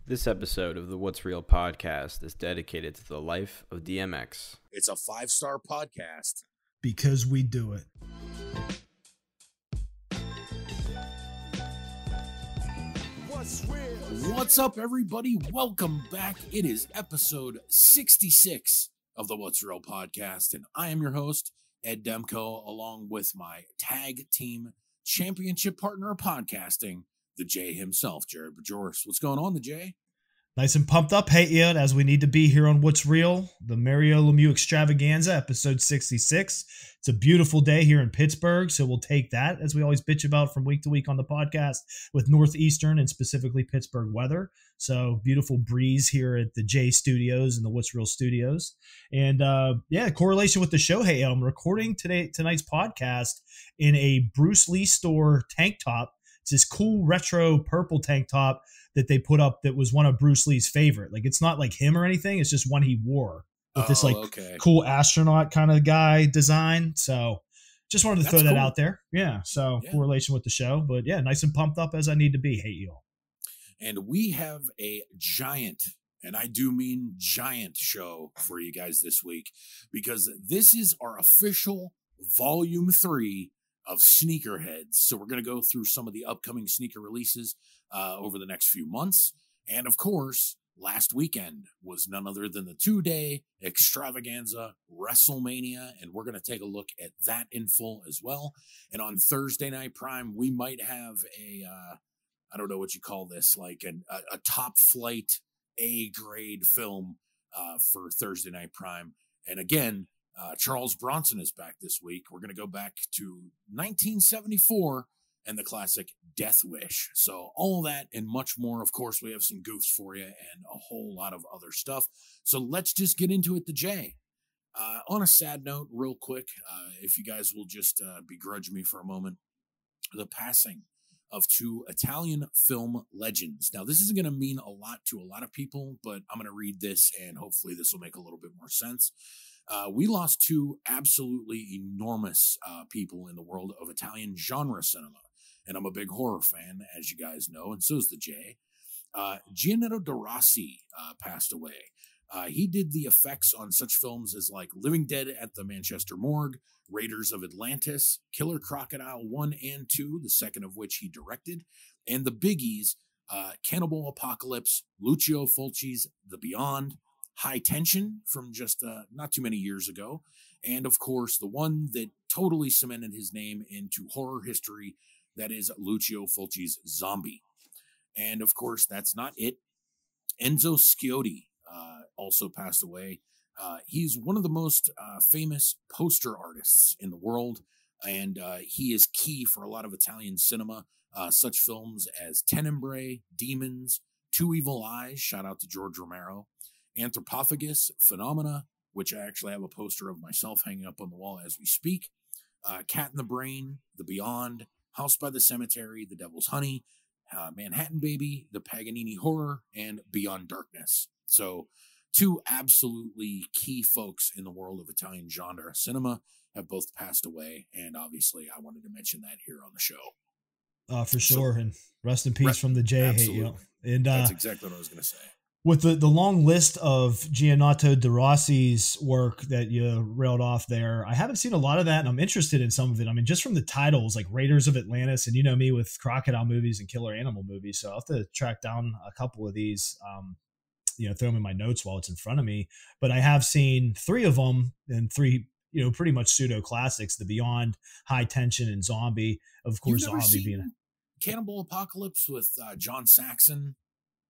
This episode of the What's Real podcast is dedicated to the life of DMX. It's a 5-star podcast. Because we do it. What's up, everybody? Welcome back. It is episode 66 of the What's Real podcast, and I am your host, Ed Demko, along with my tag team championship partner of podcasting, the J himself, Jared Bajorus. What's going on, the J? Nice and pumped up. Hey, Ian, as we need to be here on What's Real, the Mario Lemieux Extravaganza, episode 66. It's a beautiful day here in Pittsburgh, so we'll take that, as we always bitch about from week to week on the podcast, with Northeastern and specifically Pittsburgh weather. So beautiful breeze here at the J Studios and the What's Real Studios. And correlation with the show. Hey, I'm recording tonight's podcast in a Bruce Lee store tank top. It's this cool retro purple tank top that they put up that was one of Bruce Lee's favorite. Like, it's not like him or anything. It's just one he wore with this cool astronaut kind of guy design. So just wanted to throw that out there. Yeah. So correlation with the show, but yeah, nice and pumped up as I need to be. Hey, y'all. And we have a giant, and I do mean giant, show for you guys this week, because this is our official volume 3 of Sneakerheads. So we're going to go through some of the upcoming sneaker releases over the next few months. And of course, last weekend was none other than the 2-day extravaganza WrestleMania. And we're going to take a look at that in full as well. And on Thursday Night Prime, we might have I don't know what you call this, like a top flight A-grade film for Thursday Night Prime. And again, Charles Bronson is back this week. We're going to go back to 1974 and the classic Death Wish. So all that and much more. Of course, we have some goofs for you and a whole lot of other stuff. So let's just get into it, the J. On a sad note, real quick, if you guys will just begrudge me for a moment, the passing of 2 Italian film legends. Now, this isn't going to mean a lot to a lot of people, but I'm going to read this and hopefully this will make a little bit more sense. We lost 2 absolutely enormous people in the world of Italian genre cinema. And I'm a big horror fan, as you guys know, and so is the J. Gianetto De Rossi passed away. He did the effects on such films as like Living Dead at the Manchester Morgue, Raiders of Atlantis, Killer Crocodile 1 and 2, the second of which he directed, and the biggies, Cannibal Apocalypse, Lucio Fulci's The Beyond, High Tension from just not too many years ago, and of course the one that totally cemented his name into horror history, that is Lucio Fulci's Zombie. And of course that's not it. Enzo Scioti also passed away. He's one of the most famous poster artists in the world, and he is key for a lot of Italian cinema, such films as Tenebrae, Demons, Two Evil Eyes, shout out to George Romero, Anthropophagus, Phenomena, which I actually have a poster of myself hanging up on the wall as we speak, Cat in the Brain, The Beyond, House by the Cemetery, The Devil's Honey, Manhattan Baby, The Paganini Horror, and Beyond Darkness. So 2 absolutely key folks in the world of Italian genre cinema have both passed away, and obviously I wanted to mention that here on the show. For sure, and rest in peace from the J. Absolutely. Hey, yo. And that's exactly what I was going to say. With the long list of Gianetto De Rossi's work that you railed off there, I haven't seen a lot of that, and I'm interested in some of it. I mean, just from the titles, like Raiders of Atlantis, and you know me with crocodile movies and killer animal movies, so I'll have to track down a couple of these, throw them in my notes while it's in front of me. But I have seen 3 of them, and 3, pretty much pseudo classics: The Beyond, High Tension, and Zombie. Of course, Zombie being Cannibal Apocalypse with John Saxon.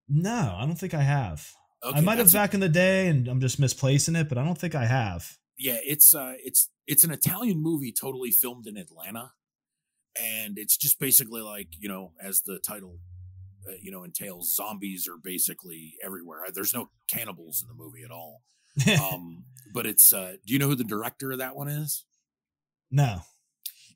No, I don't think I have. Okay, I might have back in the day, and I'm just misplacing it, but I don't think I have. Yeah, it's an Italian movie totally filmed in Atlanta, and it's just basically like, as the title entails, zombies are basically everywhere. There's no cannibals in the movie at all. But it's do you know who the director of that one is? No.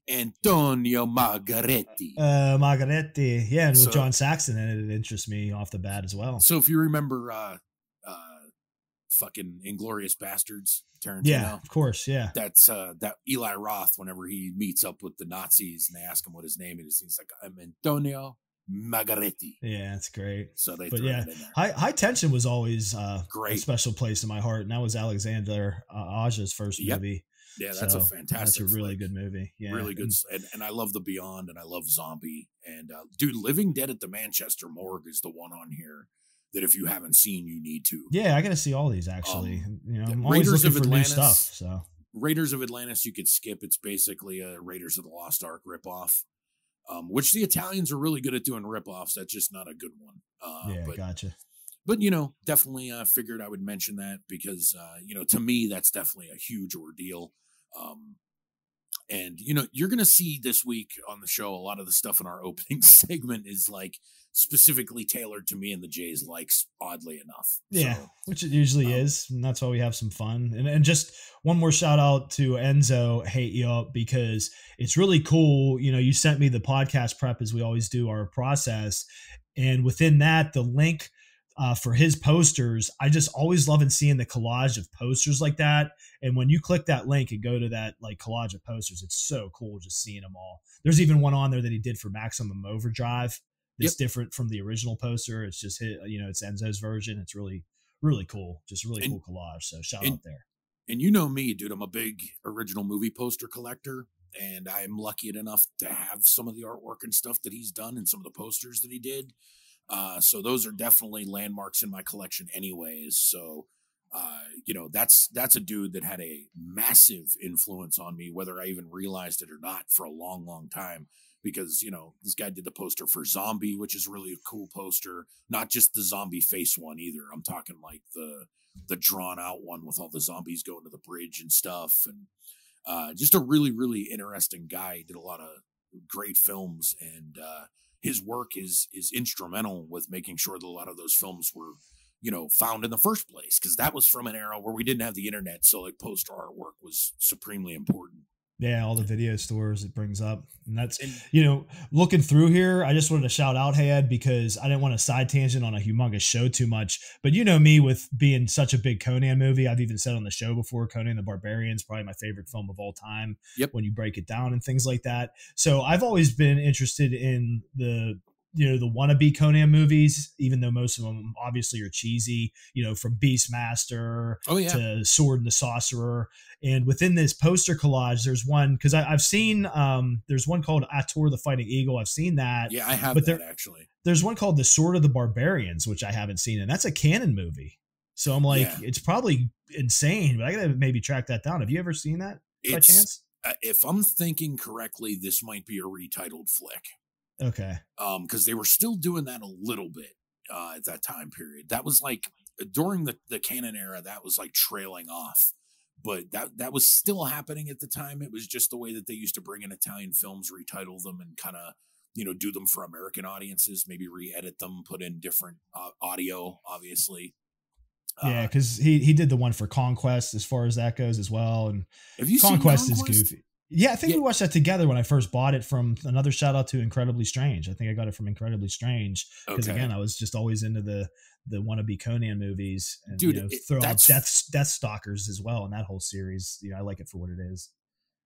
Antonio Margaretti. Margaretti, yeah, and with John Saxon in it, it interests me off the bat as well. So if you remember fucking Inglourious Bastards, Tarantino. Yeah, of course, yeah. That's that Eli Roth, whenever he meets up with the Nazis and they ask him what his name is, he's like, I'm Antonio Margaretti. Yeah, it's great. So they but threw yeah, it in there. High Tension was always Great. a special place in my heart, and that was Alexander Aja's first movie. Yeah, that's a fantastic. That's a really flick. good movie. Yeah, really good. And I love The Beyond, and I love Zombie. And dude, Living Dead at the Manchester Morgue is the one on here that if you haven't seen, you need to. Yeah, I got to see all these actually. I'm always Raiders looking of for new Atlantis. stuff. So Raiders of Atlantis, you could skip. It's basically a Raiders of the Lost Ark ripoff, which the Italians are really good at doing ripoffs. That's just not a good one. Gotcha. But, definitely figured I would mention that because, to me, that's definitely a huge ordeal. And, you're going to see this week on the show, a lot of the stuff in our opening segment is like specifically tailored to me and the Jays likes, oddly enough. Yeah, which it usually is. And that's why we have some fun. And just one more shout out to Enzo, Hate You Up, because it's really cool. You sent me the podcast prep as we always do our process. And within that, the link for his posters, I just always love seeing the collage of posters like that. And when you click that link and go to that like collage of posters, it's so cool just seeing them all. There's even one on there that he did for Maximum Overdrive. It's different from the original poster. It's just it's Enzo's version. It's really, really cool. Just a really cool collage. So shout out there. And you know me, dude, I'm a big original movie poster collector. And I'm lucky enough to have some of the artwork and stuff that he's done and some of the posters that he did. So those are definitely landmarks in my collection anyways. So, that's a dude that had a massive influence on me, whether I even realized it or not, for a long, long time, because, this guy did the poster for Zombie, which is really a cool poster, not just the zombie face one either. I'm talking like the drawn out one with all the zombies going to the bridge and stuff. And, just a really, really interesting guy. He did a lot of great films, and, his work is instrumental with making sure that a lot of those films were, found in the first place, because that was from an era where we didn't have the internet. So like poster artwork was supremely important. Yeah, all the video stores it brings up. And that's, looking through here, I just wanted to shout out Hayed because I didn't want to side tangent on a humongous show too much. But me with being such a big Conan movie, I've even said on the show before, Conan the Barbarian's probably my favorite film of all time. Yep. When you break it down and things like that. So I've always been interested in the wannabe Conan movies, even though most of them obviously are cheesy, from Beastmaster to Sword and the Sorcerer. And within this poster collage, there's one, because I've seen, there's one called Ator the Fighting Eagle. I've seen that. Yeah, I have that actually. There's one called The Sword of the Barbarians, which I haven't seen, and that's a canon movie. So I'm like, it's probably insane, but I gotta maybe track that down. Have you ever seen that by chance? If I'm thinking correctly, this might be a retitled flick. Okay. Because they were still doing that a little bit at that time period. That was like during the canon era, that was like trailing off. But that was still happening at the time. It was just the way that they used to bring in Italian films, retitle them, and kind of, do them for American audiences, maybe re-edit them, put in different audio, obviously. Yeah, because he did the one for Conquest as far as that goes as well. And have you Conquest seen is goofy. Yeah, I think we watched that together when I first bought it from another shout out to Incredibly Strange. I think I got it from Incredibly Strange because again, I was just always into the wannabe Conan movies and throw out Death Stalkers as well in that whole series. I like it for what it is.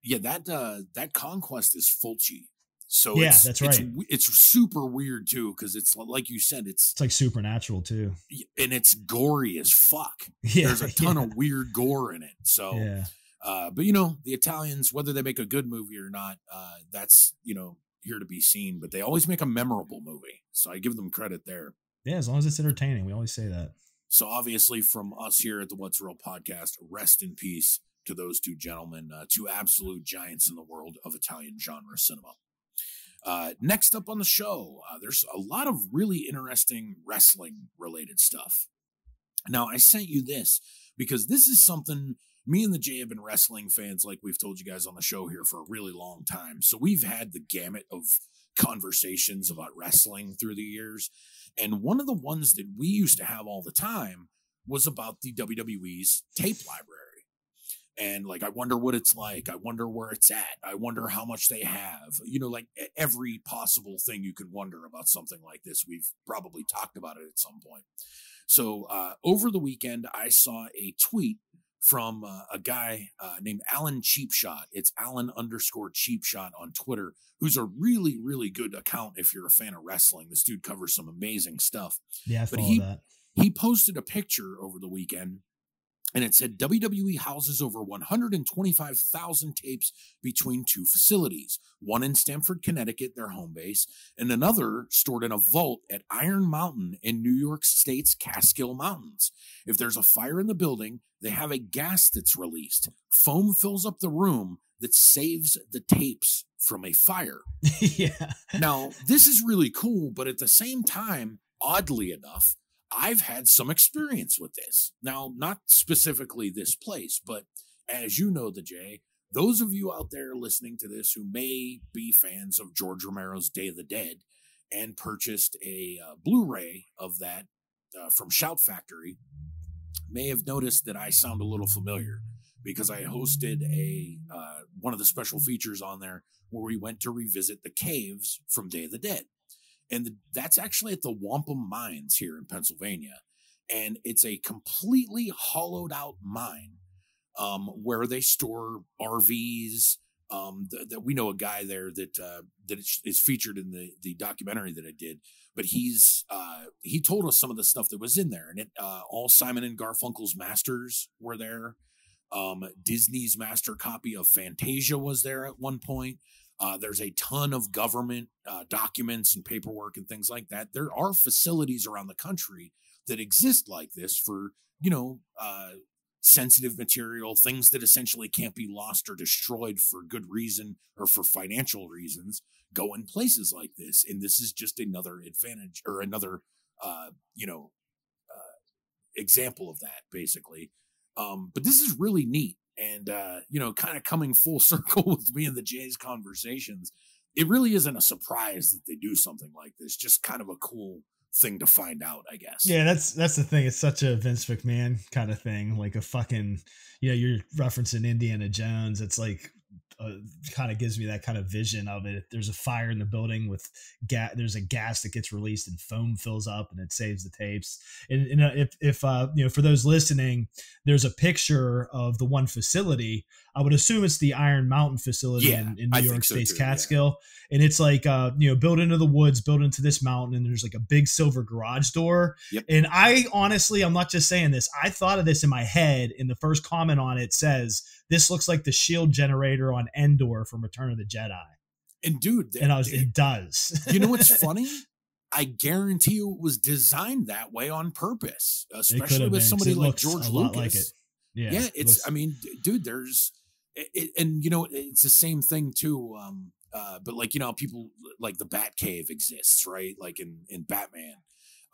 Yeah, that Conquest is Fulci. So that's right. It's super weird too because it's like you said, it's like supernatural too, and it's gory as fuck. Yeah, there's a ton of weird gore in it. So yeah. But the Italians, whether they make a good movie or not, that's here to be seen. But they always make a memorable movie, so I give them credit there. Yeah, as long as it's entertaining, we always say that. So obviously, from us here at the What's Real podcast, rest in peace to those two gentlemen, two absolute giants in the world of Italian genre cinema. Next up on the show, there's a lot of really interesting wrestling related stuff. Now, I sent you this because this is something. Me and the Jay have been wrestling fans, like we've told you guys on the show here, for a really long time. So we've had the gamut of conversations about wrestling through the years. And one of the ones that we used to have all the time was about the WWE's tape library. And like, I wonder what it's like. I wonder where it's at. I wonder how much they have. Like every possible thing you could wonder about something like this. We've probably talked about it at some point. So over the weekend, I saw a tweet from a guy named Alan Cheapshot. It's Alan_Cheapshot on Twitter, who's a really, really good account if you're a fan of wrestling. This dude covers some amazing stuff. Yeah, I but follow that. He posted a picture over the weekend, and it said WWE houses over 125,000 tapes between two facilities, one in Stamford, Connecticut, their home base, and another stored in a vault at Iron Mountain in New York State's Catskill Mountains. If there's a fire in the building, they have a gas that's released. Foam fills up the room that saves the tapes from a fire. Yeah. Now, this is really cool, but at the same time, oddly enough, I've had some experience with this. Now, not specifically this place, but as you know, the Jay, those of you out there listening to this who may be fans of George Romero's Day of the Dead and purchased a Blu-ray of that from Shout Factory may have noticed that I sound a little familiar because I hosted one of the special features on there where we went to revisit the caves from Day of the Dead. And that's actually at the Wampum Mines here in Pennsylvania. And it's a completely hollowed out mine where they store RVs. That we know a guy there that is featured in the documentary that I did. But he told us some of the stuff that was in there. And all Simon and Garfunkel's masters were there. Disney's master copy of Fantasia was there at one point. There's a ton of government documents and paperwork and things like that. There are facilities around the country that exist like this for, sensitive material, things that essentially can't be lost or destroyed for good reason or for financial reasons, go in places like this. And this is just another advantage or another, example of that, basically. But this is really neat. And, kind of coming full circle with me and the Jay's conversations, it really isn't a surprise that they do something like this. Just kind of a cool thing to find out, I guess. Yeah, that's the thing. It's such a Vince McMahon kind of thing, like a fucking, you're referencing Indiana Jones. It's like, kind of gives me that kind of vision of it. There's a fire in the building with there's a gas that gets released and foam fills up and it saves the tapes. And if for those listening, there's a picture of the one facility. I would assume it's the Iron Mountain facility in New York State's Catskill. Yeah. And it's like, built into the woods, built into this mountain. And there's like a big silver garage door. Yep. And I'm not just saying this. I thought of this in my head. And the first comment on it says, "This looks like the shield generator on Endor from Return of the Jedi." And dude, it does. You know what's funny? I guarantee you it was designed that way on purpose, especially with somebody like George Lucas. Like it. Yeah, dude, there's, it's the same thing too. But like, people like the Bat Cave exists, right? Like in Batman.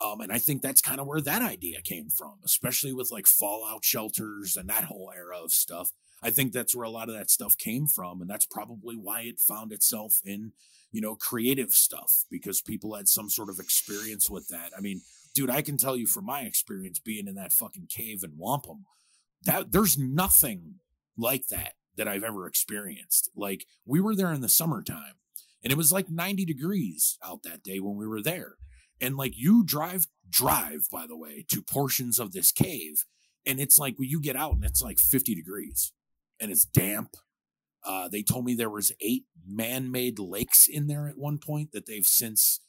And I think that's kind of where that idea came from, especially with like fallout shelters and that whole era of stuff. I think that's where a lot of that stuff came from. And that's probably why it found itself in, creative stuff, because people had some sort of experience with that. I mean, dude, I can tell you from my experience being in that fucking cave in Wampum, that there's nothing like that I've ever experienced. Like, we were there in the summertime and it was like 90 degrees out that day when we were there. And like, you drive, by the way, to portions of this cave. And it's like, when you get out and it's like 50 degrees and it's damp. They told me there was 8 man-made lakes in there at one point that they've since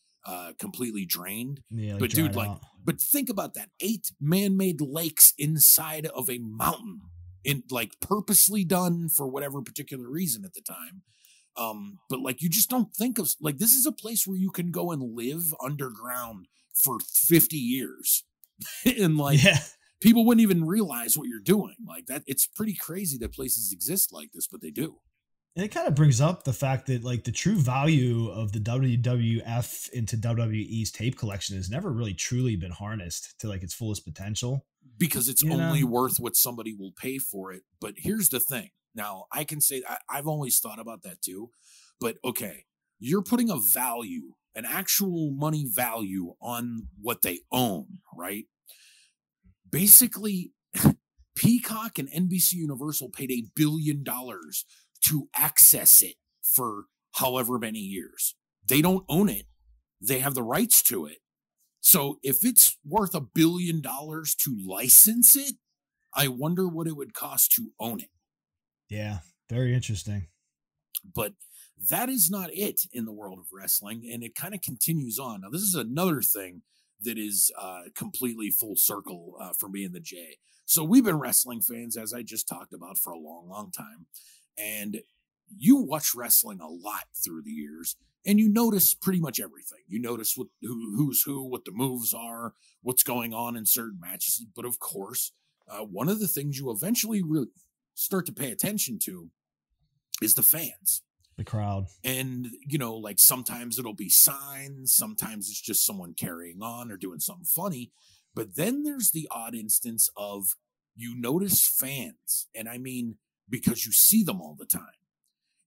completely drained. Yeah, but dude, but think about that. 8 man-made lakes inside of a mountain, in like purposely done for whatever particular reason at the time. But like, you just don't think of, like, this is a place where you can go and live underground for 50 years. And like, people wouldn't even realize what you're doing like that. It's pretty crazy that places exist like this, but they do. And it kind of brings up the fact that like the true value of the WWF into WWE's tape collection has never really truly been harnessed to like its fullest potential, because it's only worth what somebody will pay for it. But here's the thing. Now, I can say I've always thought about that too, but okay, you're putting a value, an actual money value on what they own, right? Basically, Peacock and NBC Universal paid $1 billion to access it for however many years. They don't own it. They have the rights to it. So if it's worth $1 billion to license it, I wonder what it would cost to own it. Yeah, very interesting. But that is not it in the world of wrestling, and it kind of continues on. Now, this is another thing that is completely full circle for me and the J. So we've been wrestling fans, as I just talked about, for a long, long time. And you watch wrestling a lot through the years, and you notice pretty much everything. You notice who's who, what the moves are, what's going on in certain matches. But of course, one of the things you eventually really start to pay attention to is the fans. The crowd. And, like sometimes it'll be signs, sometimes it's just someone carrying on or doing something funny. But then there's the odd instance of you notice fans, and I mean, because you see them all the time.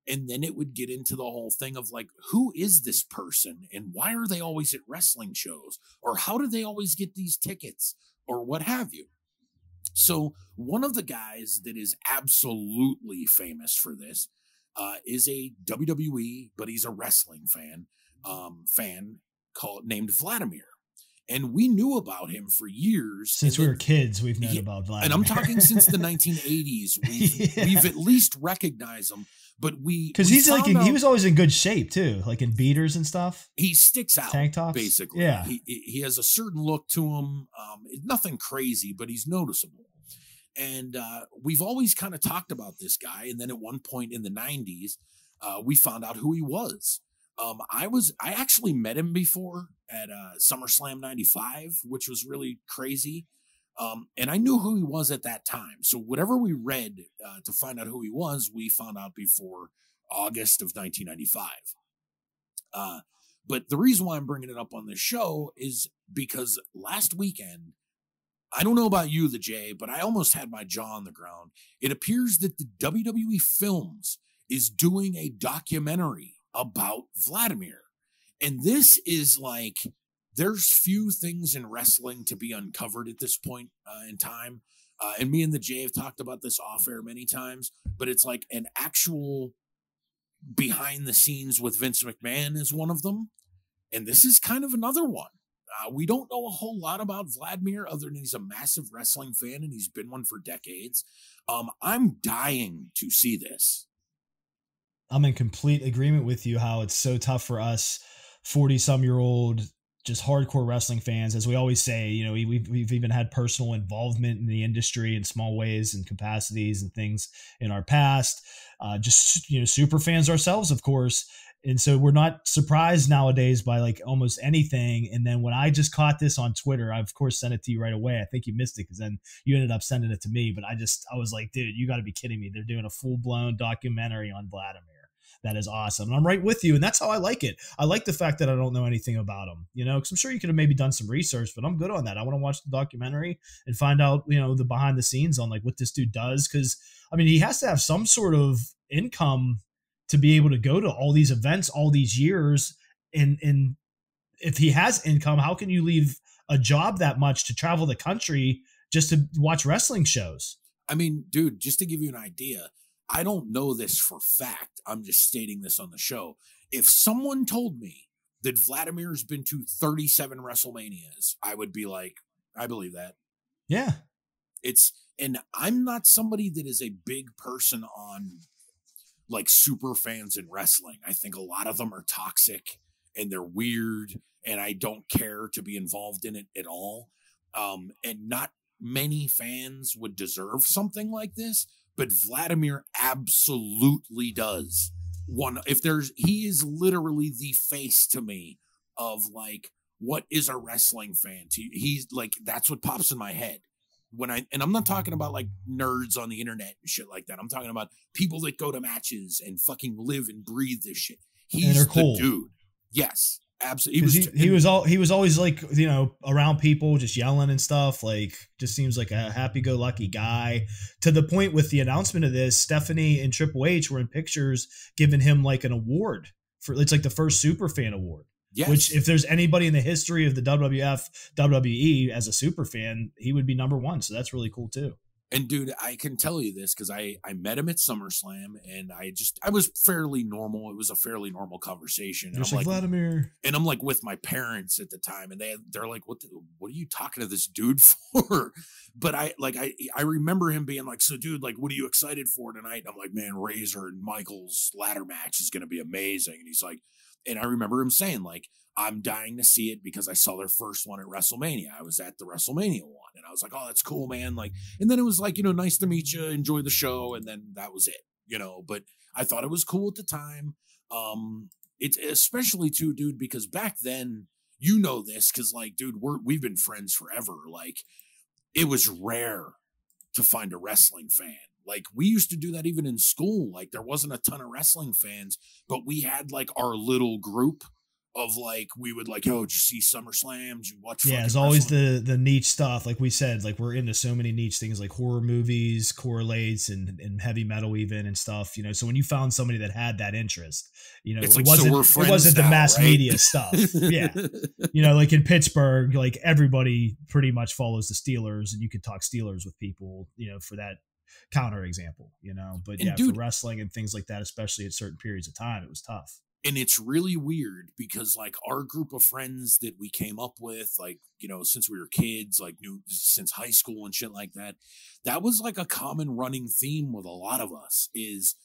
And then it would get into the whole thing of like, who is this person and why are they always at wrestling shows? Or how do they always get these tickets or what have you? So one of the guys that is absolutely famous for this is a WWE, but he's a wrestling fan named Vladimir. And we knew about him for years. Since we were kids, we've known about Vladimir. And I'm talking since the 1980s. We've at least recognized him. But because he's he was always in good shape too, like in beaters and stuff. He sticks out, tank tops, basically. Yeah, he has a certain look to him. Nothing crazy, but he's noticeable. And we've always kind of talked about this guy. And then at one point in the 90s, we found out who he was. I actually met him before at SummerSlam 95, which was really crazy. And I knew who he was at that time. So whatever we read to find out who he was, we found out before August of 1995. But the reason why I'm bringing it up on this show is because last weekend, I don't know about you, the J, but I almost had my jaw on the ground. It appears that the WWE Films is doing a documentary about Vladimir. And this is like, there's few things in wrestling to be uncovered at this point in time. And me and the J have talked about this off air many times, but it's like an actual behind the scenes with Vince McMahon is one of them. And this is kind of another one. We don't know a whole lot about Vladimir other than he's a massive wrestling fan and he's been one for decades. I'm dying to see this. I'm in complete agreement with you how it's so tough for us 40-some-year-old just hardcore wrestling fans. As we always say, we've even had personal involvement in the industry in small ways and capacities and things in our past. Super fans ourselves, of course. And so we're not surprised nowadays by like almost anything. And then when I just caught this on Twitter, I of course sent it to you right away. I think you missed it because then you ended up sending it to me. But I was like, dude, you got to be kidding me. They're doing a full-blown documentary on Vladimir. That is awesome. And I'm right with you. And that's how I like it. I like the fact that I don't know anything about him, because I'm sure you could have maybe done some research, but I'm good on that. I want to watch the documentary and find out, the behind the scenes on like what this dude does. Cause I mean, he has to have some sort of income to be able to go to all these events all these years. And if he has income, how can you leave a job that much to travel the country just to watch wrestling shows? I mean, dude, just to give you an idea, I don't know this for fact. I'm just stating this on the show. If someone told me that Vladimir's been to 37 WrestleManias, I would be like, I believe that. Yeah. And I'm not somebody that is a big person on like super fans in wrestling. I think a lot of them are toxic and they're weird and I don't care to be involved in it at all. And not many fans would deserve something like this. But Vladimir absolutely does. He is literally the face to me of like, what is a wrestling fan? He's like, that's what pops in my head and I'm not talking about like nerds on the internet and shit like that. I'm talking about people that go to matches and fucking live and breathe this shit. He's the cool dude. Yes. Absolutely. He was always like, around people just yelling and stuff, like just seems like a happy-go-lucky guy, to the point with the announcement of this, Stephanie and Triple H were in pictures giving him like an award it's like the first super fan award. Yes. Which if there's anybody in the history of the WWE as a super fan, he would be number one. So that's really cool too. And dude, I can tell you this because I met him at SummerSlam, and I was fairly normal. It was a fairly normal conversation. And You're like, Vladimir. And I'm like with my parents at the time, and they're like, what are you talking to this dude for? But I remember him being like, so dude, like, what are you excited for tonight? And I'm like, man, Razor and Michael's ladder match is gonna be amazing. And he's like, and I remember him saying, like, I'm dying to see it because I saw their first one at WrestleMania. I was at the WrestleMania one, and I was like, oh, that's cool, man. Like, and then it was like, nice to meet you, enjoy the show, and then that was it, but I thought it was cool at the time. It's especially too, dude, because back then, this, because like, dude, we've been friends forever. Like, it was rare to find a wrestling fan. Like, we used to do that even in school. Like, there wasn't a ton of wrestling fans, but we had like our little group of like, we would like, oh, did you see SummerSlam? Did you watch? Yeah, it's always the niche stuff. Like we said, like we're into so many niche things like horror movies, correlates, and heavy metal even and stuff. So when you found somebody that had that interest, it's it like, wasn't the mass media stuff. Yeah, like in Pittsburgh, like everybody pretty much follows the Steelers, and you could talk Steelers with people, for that counter example, But yeah, dude, for wrestling and things like that, especially at certain periods of time, it was tough. And it's really weird because like our group of friends that we came up with, like, since we were kids, like since high school and shit like that, that was like a common running theme with a lot of us is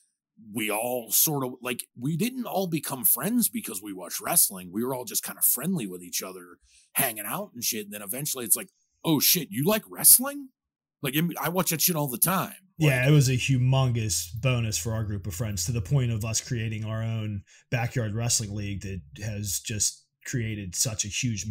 we all sort of like, we didn't all become friends because we watched wrestling. We were all just kind of friendly with each other, hanging out and shit. And then eventually it's like, oh shit, you like wrestling? Like, I watch that shit all the time. Yeah, it was a humongous bonus for our group of friends to the point of us creating our own backyard wrestling league that has just created such a huge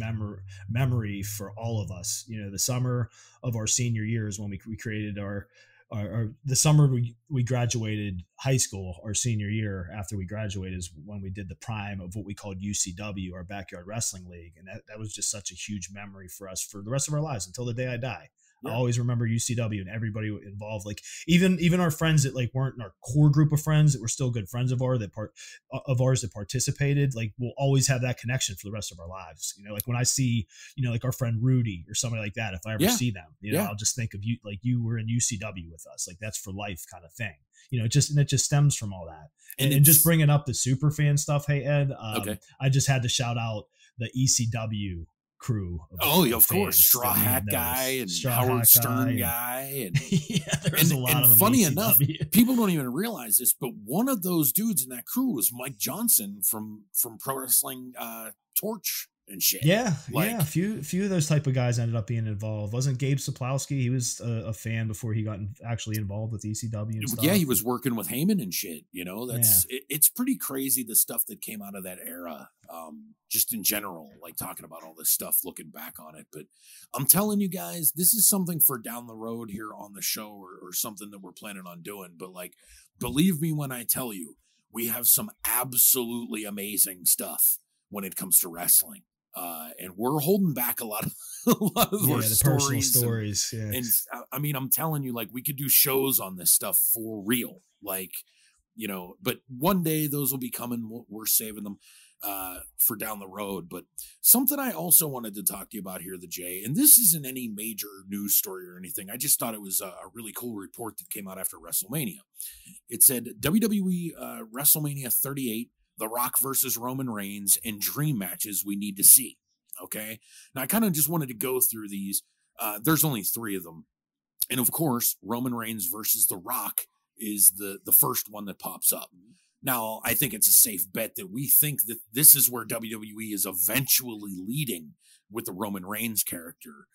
memory for all of us. The summer of our senior years when we created the summer we graduated high school, our senior year after we graduated is when we did the prime of what we called UCW, our backyard wrestling league. And that was just such a huge memory for us for the rest of our lives until the day I die. Yeah. I always remember UCW and everybody involved. Like even our friends that like weren't in our core group of friends that were still good friends of ours that participated. Like we'll always have that connection for the rest of our lives. Like when I see like our friend Rudy or somebody like that, if I ever see them, I'll just think of you like you were in UCW with us. Like that's for life kind of thing. It just stems from all that. And just bringing up the super fan stuff. Hey Ed, okay. I just had to shout out the ECW crew. Of course, Straw Hat Guy and Howard Stern guy, and there's a lot of them. Funny enough, people don't even realize this, but one of those dudes in that crew was Mike Johnson from Pro Wrestling Torch and shit. Yeah, a few of those type of guys ended up being involved. Wasn't Gabe Saplowski? He was a fan before he got actually involved with ECW and stuff. Yeah, he was working with Heyman and shit. It's pretty crazy the stuff that came out of that era. Just in general, like talking about all this stuff, looking back on it. But I'm telling you guys, this is something for down the road here on the show or something that we're planning on doing. But like, believe me when I tell you, we have some absolutely amazing stuff when it comes to wrestling. And we're holding back a lot of our stories. And I mean, I'm telling you, like, we could do shows on this stuff for real. Like, but one day those will be coming. We're saving them for down the road. But something I also wanted to talk to you about here, the Jay, and this isn't any major news story or anything. I just thought it was a really cool report that came out after WrestleMania. It said WWE WrestleMania 38, The Rock versus Roman Reigns, and dream matches we need to see. Okay. Now I kind of just wanted to go through these. There's only 3 of them. And of course, Roman Reigns versus The Rock is the first one that pops up. Now, I think it's a safe bet that we think that this is where WWE is eventually leading with the Roman Reigns character.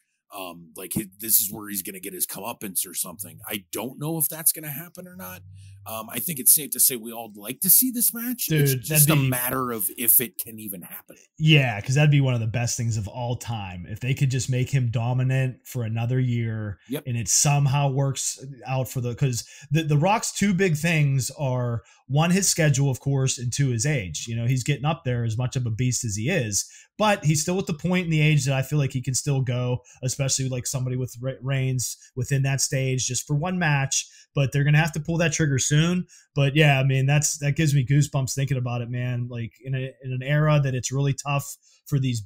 This is where he's going to get his comeuppance or something. I don't know if that's going to happen or not. I think it's safe to say we all like to see this match. Dude, it's just a matter of if it can even happen. Yeah, because that'd be one of the best things of all time. If they could just make him dominant for another year, and it somehow works out for because the Rock's 2 big things are 1, his schedule, of course, and 2, his age. He's getting up there as much of a beast as he is, but he's still at the point in the age that I feel like he can still go, especially like somebody with Reigns within that stage just for one match. But they're going to have to pull that trigger soon. soon. But yeah, I mean, that gives me goosebumps thinking about it, man. Like in an era that it's really tough for these,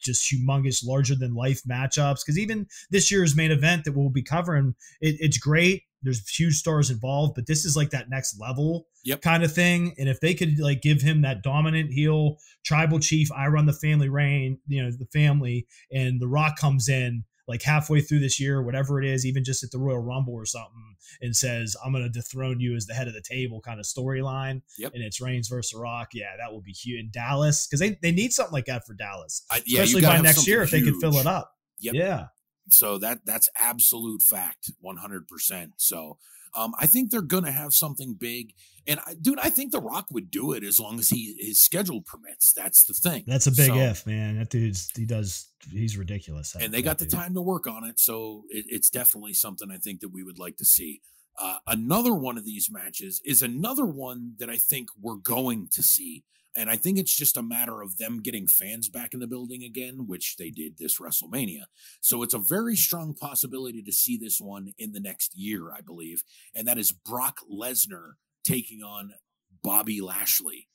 just humongous, larger than life matchups. Because even this year's main event that we'll be covering, it's great. There's huge stars involved, but this is like that next level kind of thing. And if they could like give him that dominant heel tribal chief, I run the family reign, the family, and The Rock comes in like halfway through this year, whatever it is, even just at the Royal Rumble or something, and says, I'm going to dethrone you as the head of the table kind of storyline. And it's Reigns versus The Rock. Yeah, that would be huge in Dallas, because they need something like that for Dallas, especially by next year if they could fill it up. Yeah. So that's absolute fact, 100%. So I think they're going to have something big. And I think The Rock would do it as long as his schedule permits. That's the thing. That's a big if, man. That he's ridiculous. And they got the time to work on it. So it's definitely something I think that we would like to see. Another one of these matches is another one that I think we're going to see. And I think it's just a matter of them getting fans back in the building again, which they did this WrestleMania. So it's a very strong possibility to see this one in the next year, I believe. And that is Brock Lesnar taking on Bobby Lashley.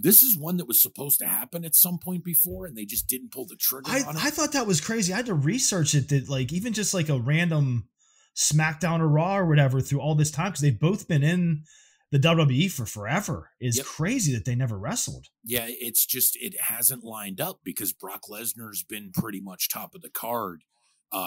This is one that was supposed to happen at some point before, and they just didn't pull the trigger on it. I thought that was crazy. I had to research it, that like even just like a random SmackDown or Raw or whatever through all this time, because they've both been in the WWE for forever, is crazy that they never wrestled. Yeah, it's just, it hasn't lined up because Brock Lesnar's been pretty much top of the card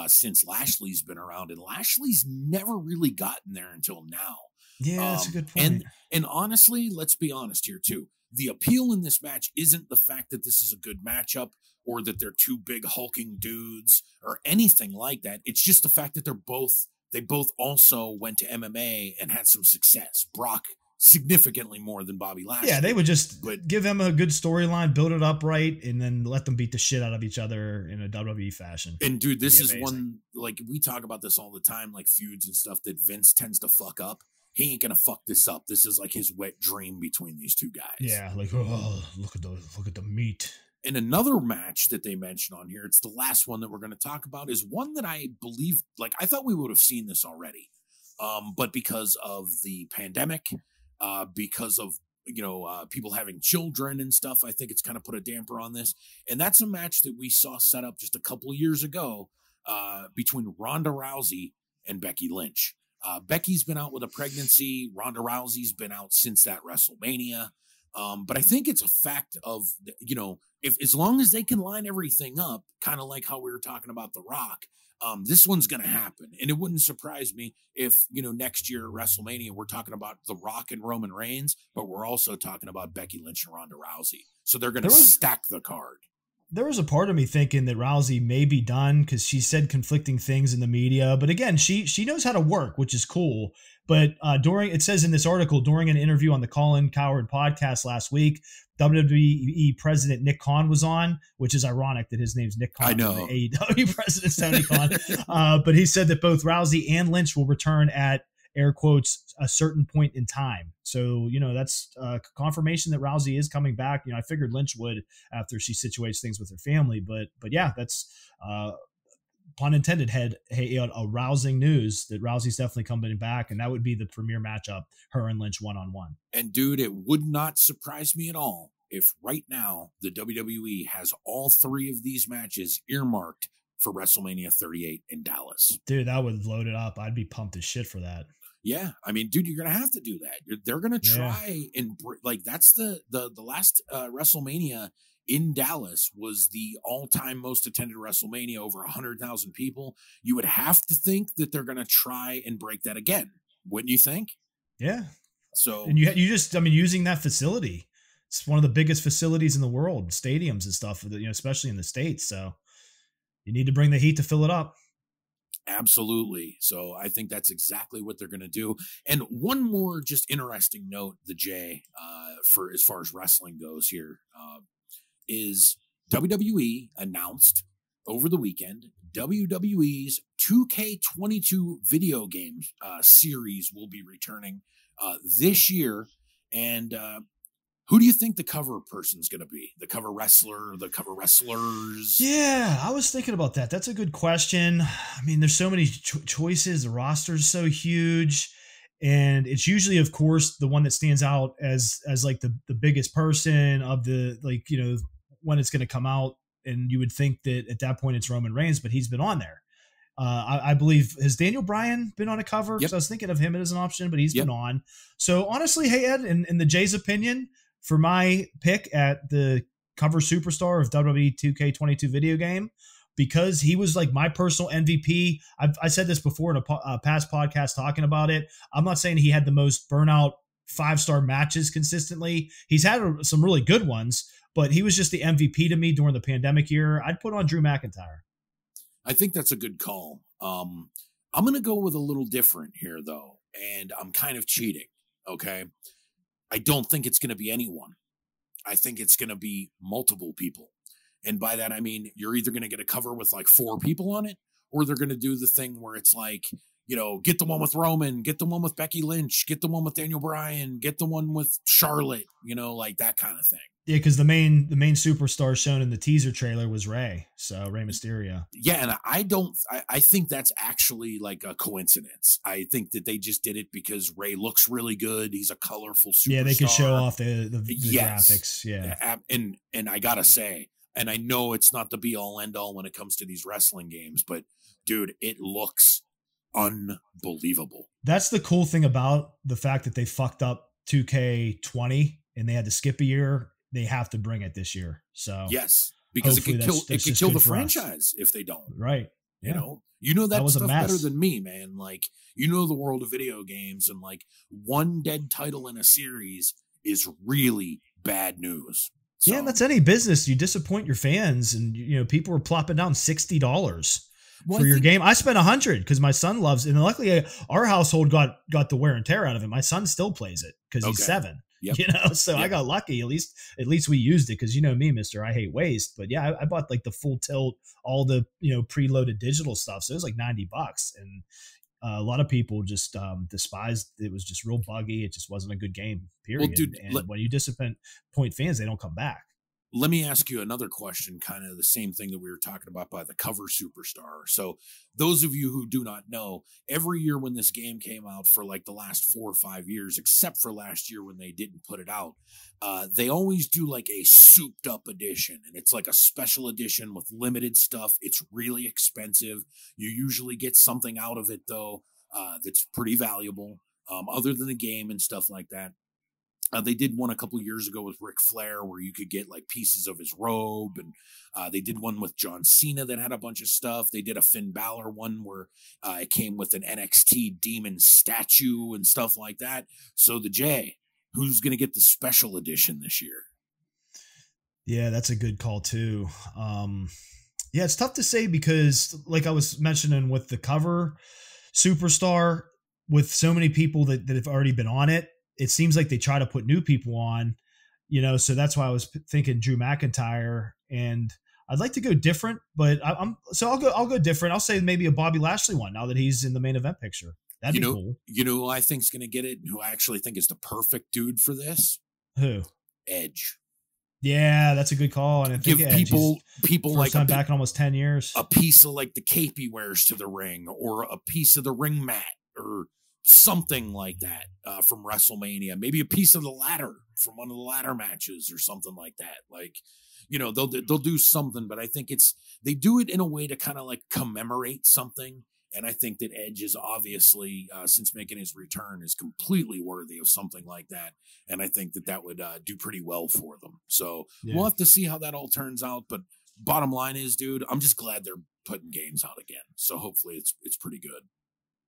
since Lashley's been around, and Lashley's never really gotten there until now. Yeah, that's a good point. And honestly, let's be honest here too. The appeal in this match isn't the fact that this is a good matchup or that they're two big hulking dudes or anything like that. It's just the fact that they both also went to MMA and had some success. Brock significantly more than Bobby Lashley. Yeah, they would just give him a good storyline, build it up right, and then let them beat the shit out of each other in a WWE fashion. And dude, this is one, like we talk about this all the time, like feuds and stuff that Vince tends to fuck up. He ain't gonna fuck this up. This is like his wet dream between these two guys. Yeah, like, oh, look at the meat. And another match that they mentioned on here, it's the last one that we're going to talk about, is one that I believe, like, I thought we would have seen this already. But because of the pandemic, because of, people having children and stuff, I think it's kind of put a damper on this. And that's a match that we saw set up just a couple of years ago between Ronda Rousey and Becky Lynch. Becky's been out with a pregnancy. Ronda Rousey's been out since that WrestleMania. But I think it's a fact of, if as long as they can line everything up, kind of like how we were talking about The Rock, this one's going to happen. And it wouldn't surprise me if, next year at WrestleMania, we're talking about The Rock and Roman Reigns, but we're also talking about Becky Lynch and Ronda Rousey. So they're going to stack the card. There was a part of me thinking that Rousey may be done because she said conflicting things in the media. But again, she knows how to work, which is cool. But it says in this article, during an interview on the Colin Cowherd podcast last week, WWE President Nick Khan was on, which is ironic that his name's Nick Khan. I know. AEW President Tony Khan. But he said that both Rousey and Lynch will return at, air quotes, a certain point in time. So, that's confirmation that Rousey is coming back. I figured Lynch would after she situates things with her family, but yeah, that's pun intended, a rousing news that Rousey's definitely coming back, and that would be the premier matchup, her and Lynch one-on-one. And dude, it would not surprise me at all if right now the WWE has all three of these matches earmarked for WrestleMania 38 in Dallas. Dude, that would load it up. I'd be pumped as shit for that. Yeah, I mean, dude, you're gonna have to do that. They're gonna try and that's the last WrestleMania in Dallas was the all-time most attended WrestleMania, over 100,000 people. You would have to think that they're gonna try and break that again, wouldn't you think? Yeah. So and you just, using that facility, it's one of the biggest facilities in the world, stadiums and stuff, especially in the States. So you need to bring the heat to fill it up. Absolutely. So I think that's exactly what they're going to do. And one more just interesting note, the Jay, for as far as wrestling goes here, is WWE announced over the weekend WWE's 2K22 video game series will be returning this year. And who do you think the cover person's going to be? The cover wrestler, the cover wrestlers? Yeah, I was thinking about that. That's a good question. I mean, there's so many choices. The roster's so huge. And it's usually, of course, the one that stands out as like the biggest person of the, like, you know, when it's going to come out. And you would think that at that point it's Roman Reigns, but he's been on there. I believe, has Daniel Bryan been on a cover? Because I was thinking of him as an option, but he's been on. So honestly, hey, Ed, in the Jay's opinion, for my pick at the cover superstar of WWE 2K22 video game, because he was like my personal MVP. I said this before in a past podcast talking about it. I'm not saying he had the most burnout 5-star matches consistently. He's had some really good ones, but he was just the MVP to me during the pandemic year. I'd put on Drew McIntyre. I think that's a good call. I'm going to go with a little different here, though, and I'm kind of cheating, okay? I don't think it's going to be anyone. I think it's going to be multiple people. And by that, I mean, you're either going to get a cover with like 4 people on it, or they're going to do the thing where it's like, you know, get the one with Roman, get the one with Becky Lynch, get the one with Daniel Bryan, get the one with Charlotte, you know, like that kind of thing. Yeah, because the main superstar shown in the teaser trailer was Rey Mysterio. Yeah, and I think that's actually like a coincidence. I think that they just did it because Rey looks really good. He's a colorful superstar. Yeah, they could show off the graphics. Yeah. And I gotta say, and I know it's not the be all end all when it comes to these wrestling games, but dude, it looks unbelievable. That's the cool thing about the fact that they fucked up 2K20 and they had to skip a year. They have to bring it this year. So yes, because it could kill the franchise if they don't. Right. Yeah. You know that stuff better than me, man. Like, you know the world of video games, and like one dead title in a series is really bad news. So, yeah, that's any business. You disappoint your fans, and you know people are plopping down $60 for your game. I spent $100 because my son loves it, and luckily our household got the wear and tear out of it. My son still plays it because he's 7. Yep. You know, so I got lucky. At least we used it because you know me, Mister. I hate waste. But yeah, I bought like the full tilt, all the preloaded digital stuff. So it was like $90, and a lot of people just despised. It was just real buggy. It just wasn't a good game. Period. Well, dude, and when you disappoint fans, they don't come back. Let me ask you another question, kind of the same thing that we were talking about by the cover superstar. So those of you who do not know, every year when this game came out for like the last 4 or 5 years, except for last year when they didn't put it out, they always do like a souped up edition, and it's like a special edition with limited stuff. It's really expensive. You usually get something out of it though, that's pretty valuable, other than the game and stuff like that. They did one a couple of years ago with Ric Flair where you could get like pieces of his robe, and they did one with John Cena that had a bunch of stuff. They did a Finn Balor one where it came with an NXT demon statue and stuff like that. So the J, who's going to get the special edition this year? Yeah, that's a good call too. Yeah, it's tough to say because like I was mentioning with the cover superstar, with so many people that have already been on it, it seems like they try to put new people on, so that's why I was thinking Drew McIntyre, and I'd like to go different, but I'll go different. I'll say maybe a Bobby Lashley one now that he's in the main event picture. That'd be cool. You know who I think's going to get it, and who I actually think is the perfect dude for this? Who? Edge. Yeah, that's a good call. And I think people like time back in almost 10 years, a piece of like the cape he wears to the ring, or a piece of the ring mat, or something like that from WrestleMania, maybe a piece of the ladder from one of the ladder matches or something like that. Like, they'll do something, but I think they do it in a way to kind of like commemorate something. And I think that Edge is obviously, since making his return, is completely worthy of something like that. And I think that would do pretty well for them. So We'll have to see how that all turns out. But bottom line is, dude, I'm just glad they're putting games out again. So hopefully it's pretty good.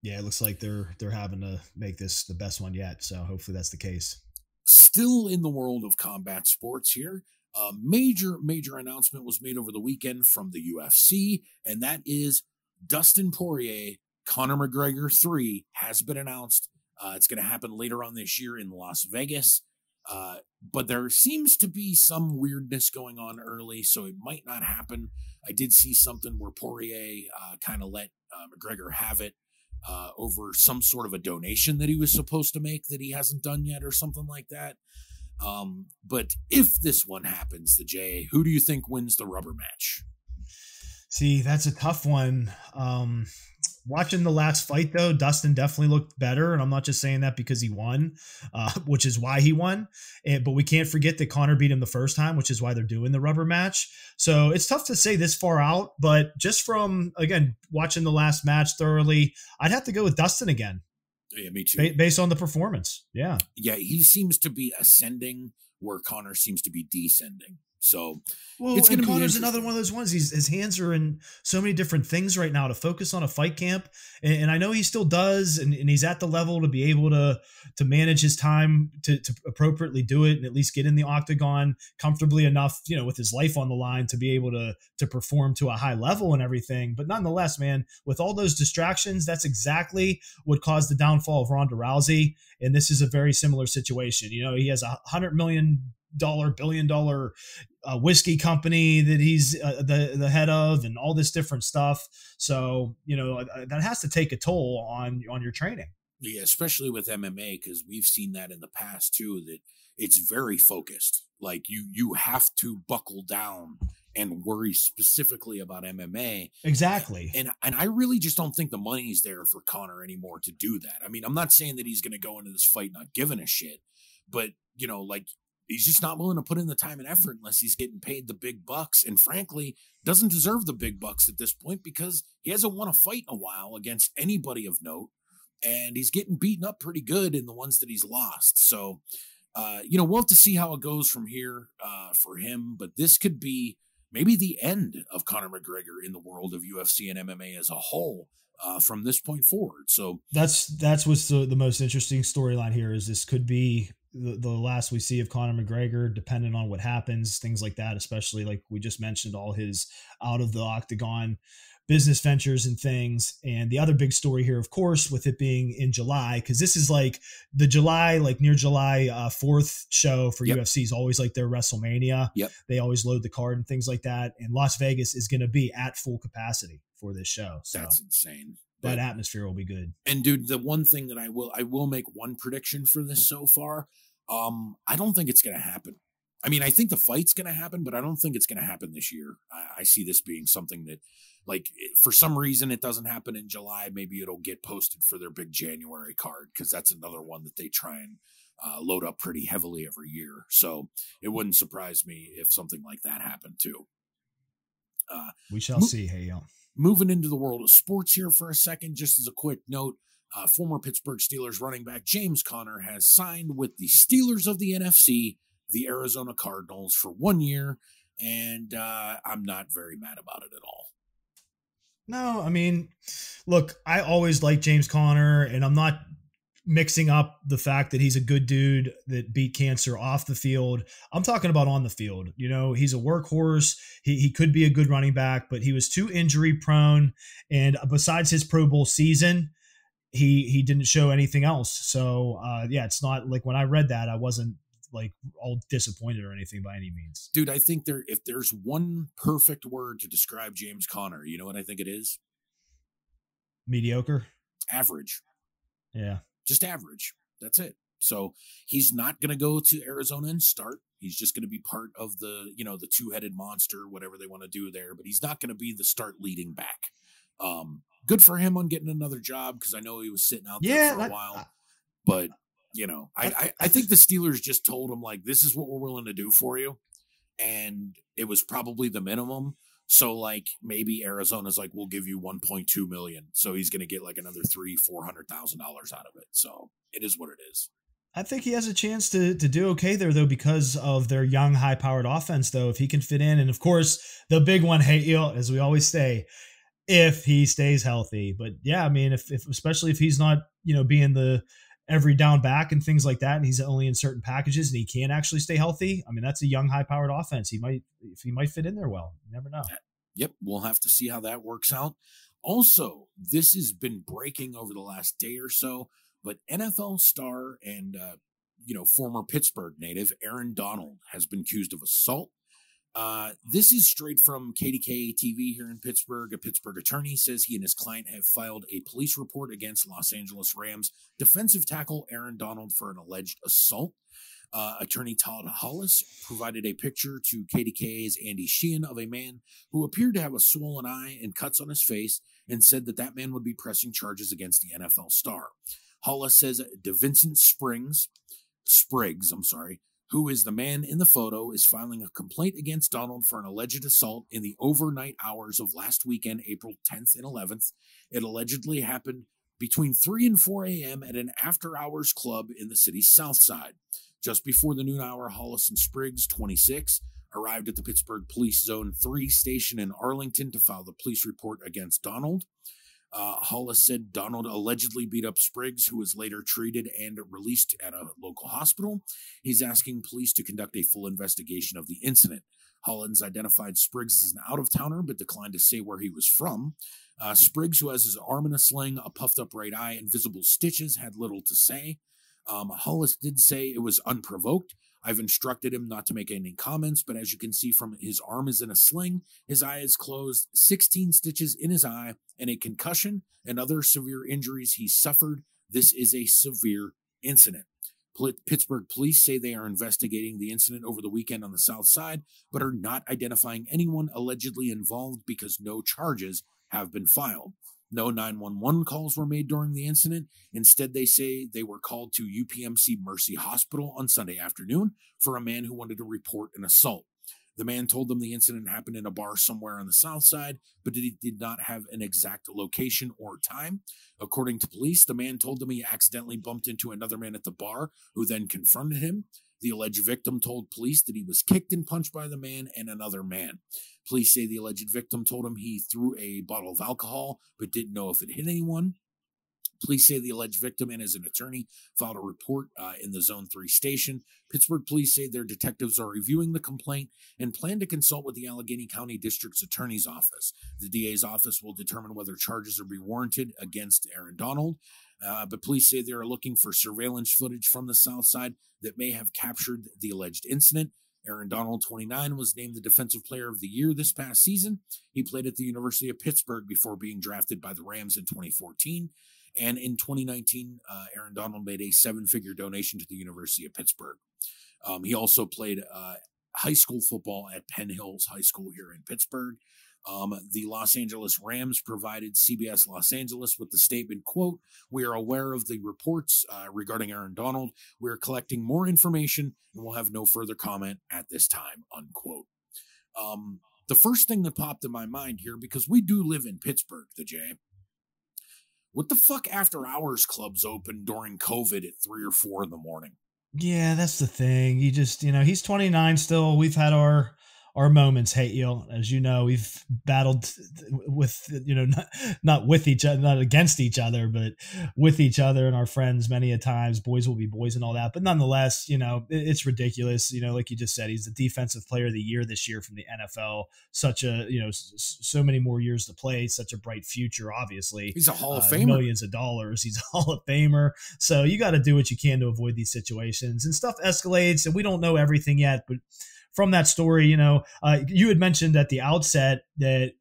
Yeah, it looks like they're having to make this the best one yet. So hopefully that's the case. Still in the world of combat sports here, a major announcement was made over the weekend from the UFC, and that is Dustin Poirier, Conor McGregor 3 has been announced. It's going to happen later on this year in Las Vegas. But there seems to be some weirdness going on early, so it might not happen. I did see something where Poirier kind of let McGregor have it over some sort of a donation that he was supposed to make that he hasn't done yet or something like that. But if this one happens, the J, who do you think wins the rubber match? See, that's a tough one. Watching the last fight, though, Dustin definitely looked better, and I'm not just saying that because he won, which is why he won. But we can't forget that Conor beat him the first time, which is why they're doing the rubber match. So it's tough to say this far out, but just from, again, watching the last match thoroughly, I'd have to go with Dustin again. Yeah, me too. Based on the performance. Yeah. Yeah, he seems to be ascending where Conor seems to be descending. So it's going to be Conor's another one of those ones. His hands are in so many different things right now to focus on a fight camp. And I know he still does. And he's at the level to be able to manage his time to appropriately do it and at least get in the octagon comfortably enough, with his life on the line to be able to perform to a high level and everything. But nonetheless, man, with all those distractions, that's exactly what caused the downfall of Ronda Rousey. And this is a very similar situation. He has $100 million, billion dollar whiskey company that he's the head of, and all this different stuff. So that has to take a toll on your training. Yeah, especially with MMA, because we've seen that in the past too, that it's very focused. Like you have to buckle down and worry specifically about MMA. Exactly. And I really just don't think the money's there for Conor anymore to do that. I mean, I'm not saying that he's going to go into this fight not giving a shit, but he's just not willing to put in the time and effort unless he's getting paid the big bucks. And frankly, doesn't deserve the big bucks at this point because he hasn't won a fight in a while against anybody of note. And he's getting beaten up pretty good in the ones that he's lost. So, we'll have to see how it goes from here for him. But this could be maybe the end of Conor McGregor in the world of UFC and MMA as a whole from this point forward. So that's what's the most interesting storyline here is this could be the last we see of Conor McGregor, depending on what happens, things like that, especially like we just mentioned, all his out of the octagon business ventures and things. And the other big story here, of course, with it being in July, because this is like the July, like near July 4th show for UFC is always like their WrestleMania. Yep. They always load the card and things like that. And Las Vegas is going to be at full capacity for this show. So that's insane. That atmosphere will be good. And dude, the one thing that I will make one prediction for this so far. I don't think it's going to happen. I mean, I think the fight's going to happen, but I don't think it's going to happen this year. I see this being something that, like, for some reason it doesn't happen in July. Maybe it'll get posted for their big January card, because that's another one that they try and load up pretty heavily every year. So it wouldn't surprise me if something like that happened too. We shall see. Hey, yo. Moving into the world of sports here for a second, just as a quick note, former Pittsburgh Steelers running back James Conner has signed with the Steelers of the NFC, the Arizona Cardinals, for 1 year, and I'm not very mad about it at all. No, I mean, look, I always liked James Conner, and I'm not mixing up the fact that he's a good dude that beat cancer off the field. I'm talking about on the field. He's a workhorse. He could be a good running back, but he was too injury prone, and besides his Pro Bowl season, he didn't show anything else. So it's not like when I read that, I wasn't like all disappointed or anything by any means. Dude, I think if there's one perfect word to describe James Conner, you know what I think it is? Mediocre. Average. Yeah. Just average. That's it. So he's not going to go to Arizona and start. He's just going to be part of the two-headed monster, whatever they want to do there, but he's not going to be the start leading back. Good for him on getting another job, because I know he was sitting out there for a while. But, I think the Steelers just told him, like, this is what we're willing to do for you. And it was probably the minimum. So, like, maybe Arizona's like, we'll give you $1.2 million. So he's going to get like another $300,000-$400,000 out of it. So it is what it is. I think he has a chance to do okay there, though, because of their young, high-powered offense, though, if he can fit in. And, of course, the big one, as we always say, if he stays healthy. But yeah, I mean, if especially if he's not, being the every down back and things like that, and he's only in certain packages and he can't actually stay healthy, I mean, that's a young, high powered offense. He might fit in there well. You never know. Yep. We'll have to see how that works out. Also, this has been breaking over the last day or so, but NFL star and, former Pittsburgh native Aaron Donald has been accused of assault. This is straight from KDKA TV here in Pittsburgh. A Pittsburgh attorney says he and his client have filed a police report against Los Angeles Rams defensive tackle Aaron Donald for an alleged assault. Attorney Todd Hollis provided a picture to KDKA's Andy Sheehan of a man who appeared to have a swollen eye and cuts on his face, and said that man would be pressing charges against the NFL star. Hollis says DeVincent Spriggs, who is the man in the photo, is filing a complaint against Donald for an alleged assault in the overnight hours of last weekend, April 10th and 11th. It allegedly happened between 3 and 4 a.m. at an after-hours club in the city's south side. Just before the noon hour, Hollis and Spriggs, 26, arrived at the Pittsburgh Police Zone 3 station in Arlington to file the police report against Donald. Hollis said Donald allegedly beat up Spriggs, who was later treated and released at a local hospital. He's asking police to conduct a full investigation of the incident. Hollis identified Spriggs as an out-of-towner, but declined to say where he was from. Spriggs, who has his arm in a sling, a puffed-up right eye, and visible stitches, had little to say. Hollis did say it was unprovoked. I've instructed him not to make any comments, but as you can see from his arm is in a sling, his eye is closed, 16 stitches in his eye, and a concussion and other severe injuries he suffered. This is a severe incident. Pittsburgh police say they are investigating the incident over the weekend on the south side, but are not identifying anyone allegedly involved because no charges have been filed. No 911 calls were made during the incident. Instead, they say they were called to UPMC Mercy Hospital on Sunday afternoon for a man who wanted to report an assault. The man told them the incident happened in a bar somewhere on the south side, but he did not have an exact location or time. According to police, the man told them he accidentally bumped into another man at the bar, who then confronted him. The alleged victim told police that he was kicked and punched by the man and another man. Police say the alleged victim told him he threw a bottle of alcohol, but didn't know if it hit anyone. Police say the alleged victim and his attorney filed a report in the Zone 3 station. Pittsburgh police say their detectives are reviewing the complaint and plan to consult with the Allegheny County District's Attorney's Office. The DA's office will determine whether charges are be warranted against Aaron Donald. But police say they are looking for surveillance footage from the south side that may have captured the alleged incident. Aaron Donald, 29, was named the Defensive Player of the Year this past season. He played at the University of Pittsburgh before being drafted by the Rams in 2014. And in 2019, Aaron Donald made a 7-figure donation to the University of Pittsburgh. He also played high school football at Penn Hills High School here in Pittsburgh. The Los Angeles Rams provided CBS Los Angeles with the statement, quote, "We are aware of the reports regarding Aaron Donald. We are collecting more information and will have no further comment at this time," unquote. The first thing that popped in my mind here, because we do live in Pittsburgh, the Jay, what the fuck after hours clubs open during COVID at 3 or 4 in the morning? Yeah, that's the thing. You just, he's 29 still. We've had our moments, hate you. As you know, we've battled with, not with each other, not against each other, but with each other and our friends many a times. Boys will be boys and all that. But nonetheless, it's ridiculous. Like you just said, he's the Defensive Player of the Year this year from the NFL. Such a, so many more years to play, such a bright future, obviously. He's a Hall of Famer. Millions of dollars. He's a Hall of Famer. So you got to do what you can to avoid these situations. And stuff escalates, and we don't know everything yet, but from that story, you had mentioned at the outset that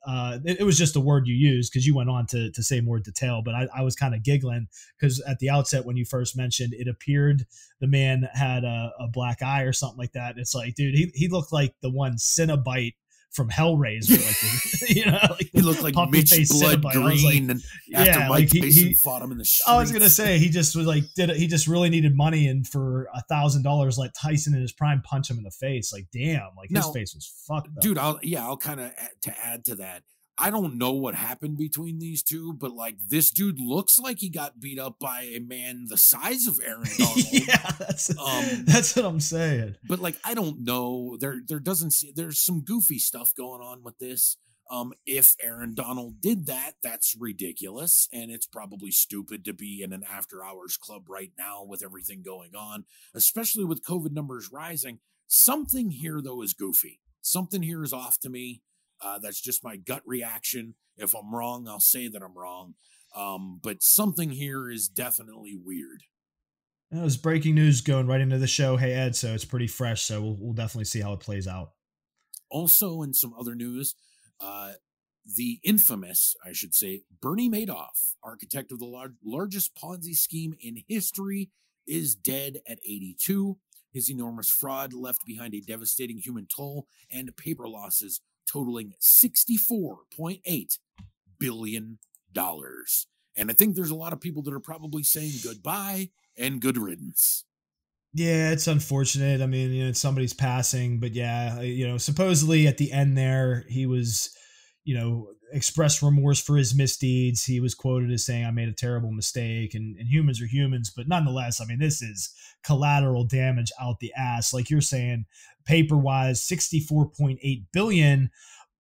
it was just a word you used because you went on to say more detail, but I was kind of giggling because at the outset when you first mentioned it appeared the man had a black eye or something like that. It's like, dude, he looked like the one Cenobite from Hellraiser, he looked like Mitch Blood Green, and after Mike Tyson fought him in the streets. I was gonna say he just was like, he just really needed money, and for $1,000, let Tyson in his prime punch him in the face. Like, damn, his face was fucked up. Dude, I'll kind of to add to that. I don't know what happened between these two, but this dude looks like he got beat up by a man the size of Aaron Donald. Yeah, that's what I'm saying. But I don't know. There's some goofy stuff going on with this. If Aaron Donald did that, that's ridiculous, and it's probably stupid to be in an after-hours club right now with everything going on, especially with COVID numbers rising. Something here, though, is goofy. Something here is off to me. That's just my gut reaction. If I'm wrong, I'll say that I'm wrong. But something here is definitely weird. It was breaking news going right into the show. Hey, Ed, so it's pretty fresh, so we'll definitely see how it plays out. Also, in some other news, the infamous, I should say, Bernie Madoff, architect of the largest Ponzi scheme in history, is dead at 82. His enormous fraud left behind a devastating human toll and paper losses totaling $64.8 billion. And I think there's a lot of people that are probably saying goodbye and good riddance. Yeah, it's unfortunate. I mean, it's somebody's passing, but yeah, supposedly at the end there, he was, expressed remorse for his misdeeds. He was quoted as saying, "I made a terrible mistake," and humans are humans, but nonetheless, I mean, this is collateral damage out the ass. Like you're saying, paper wise, 64.8 billion.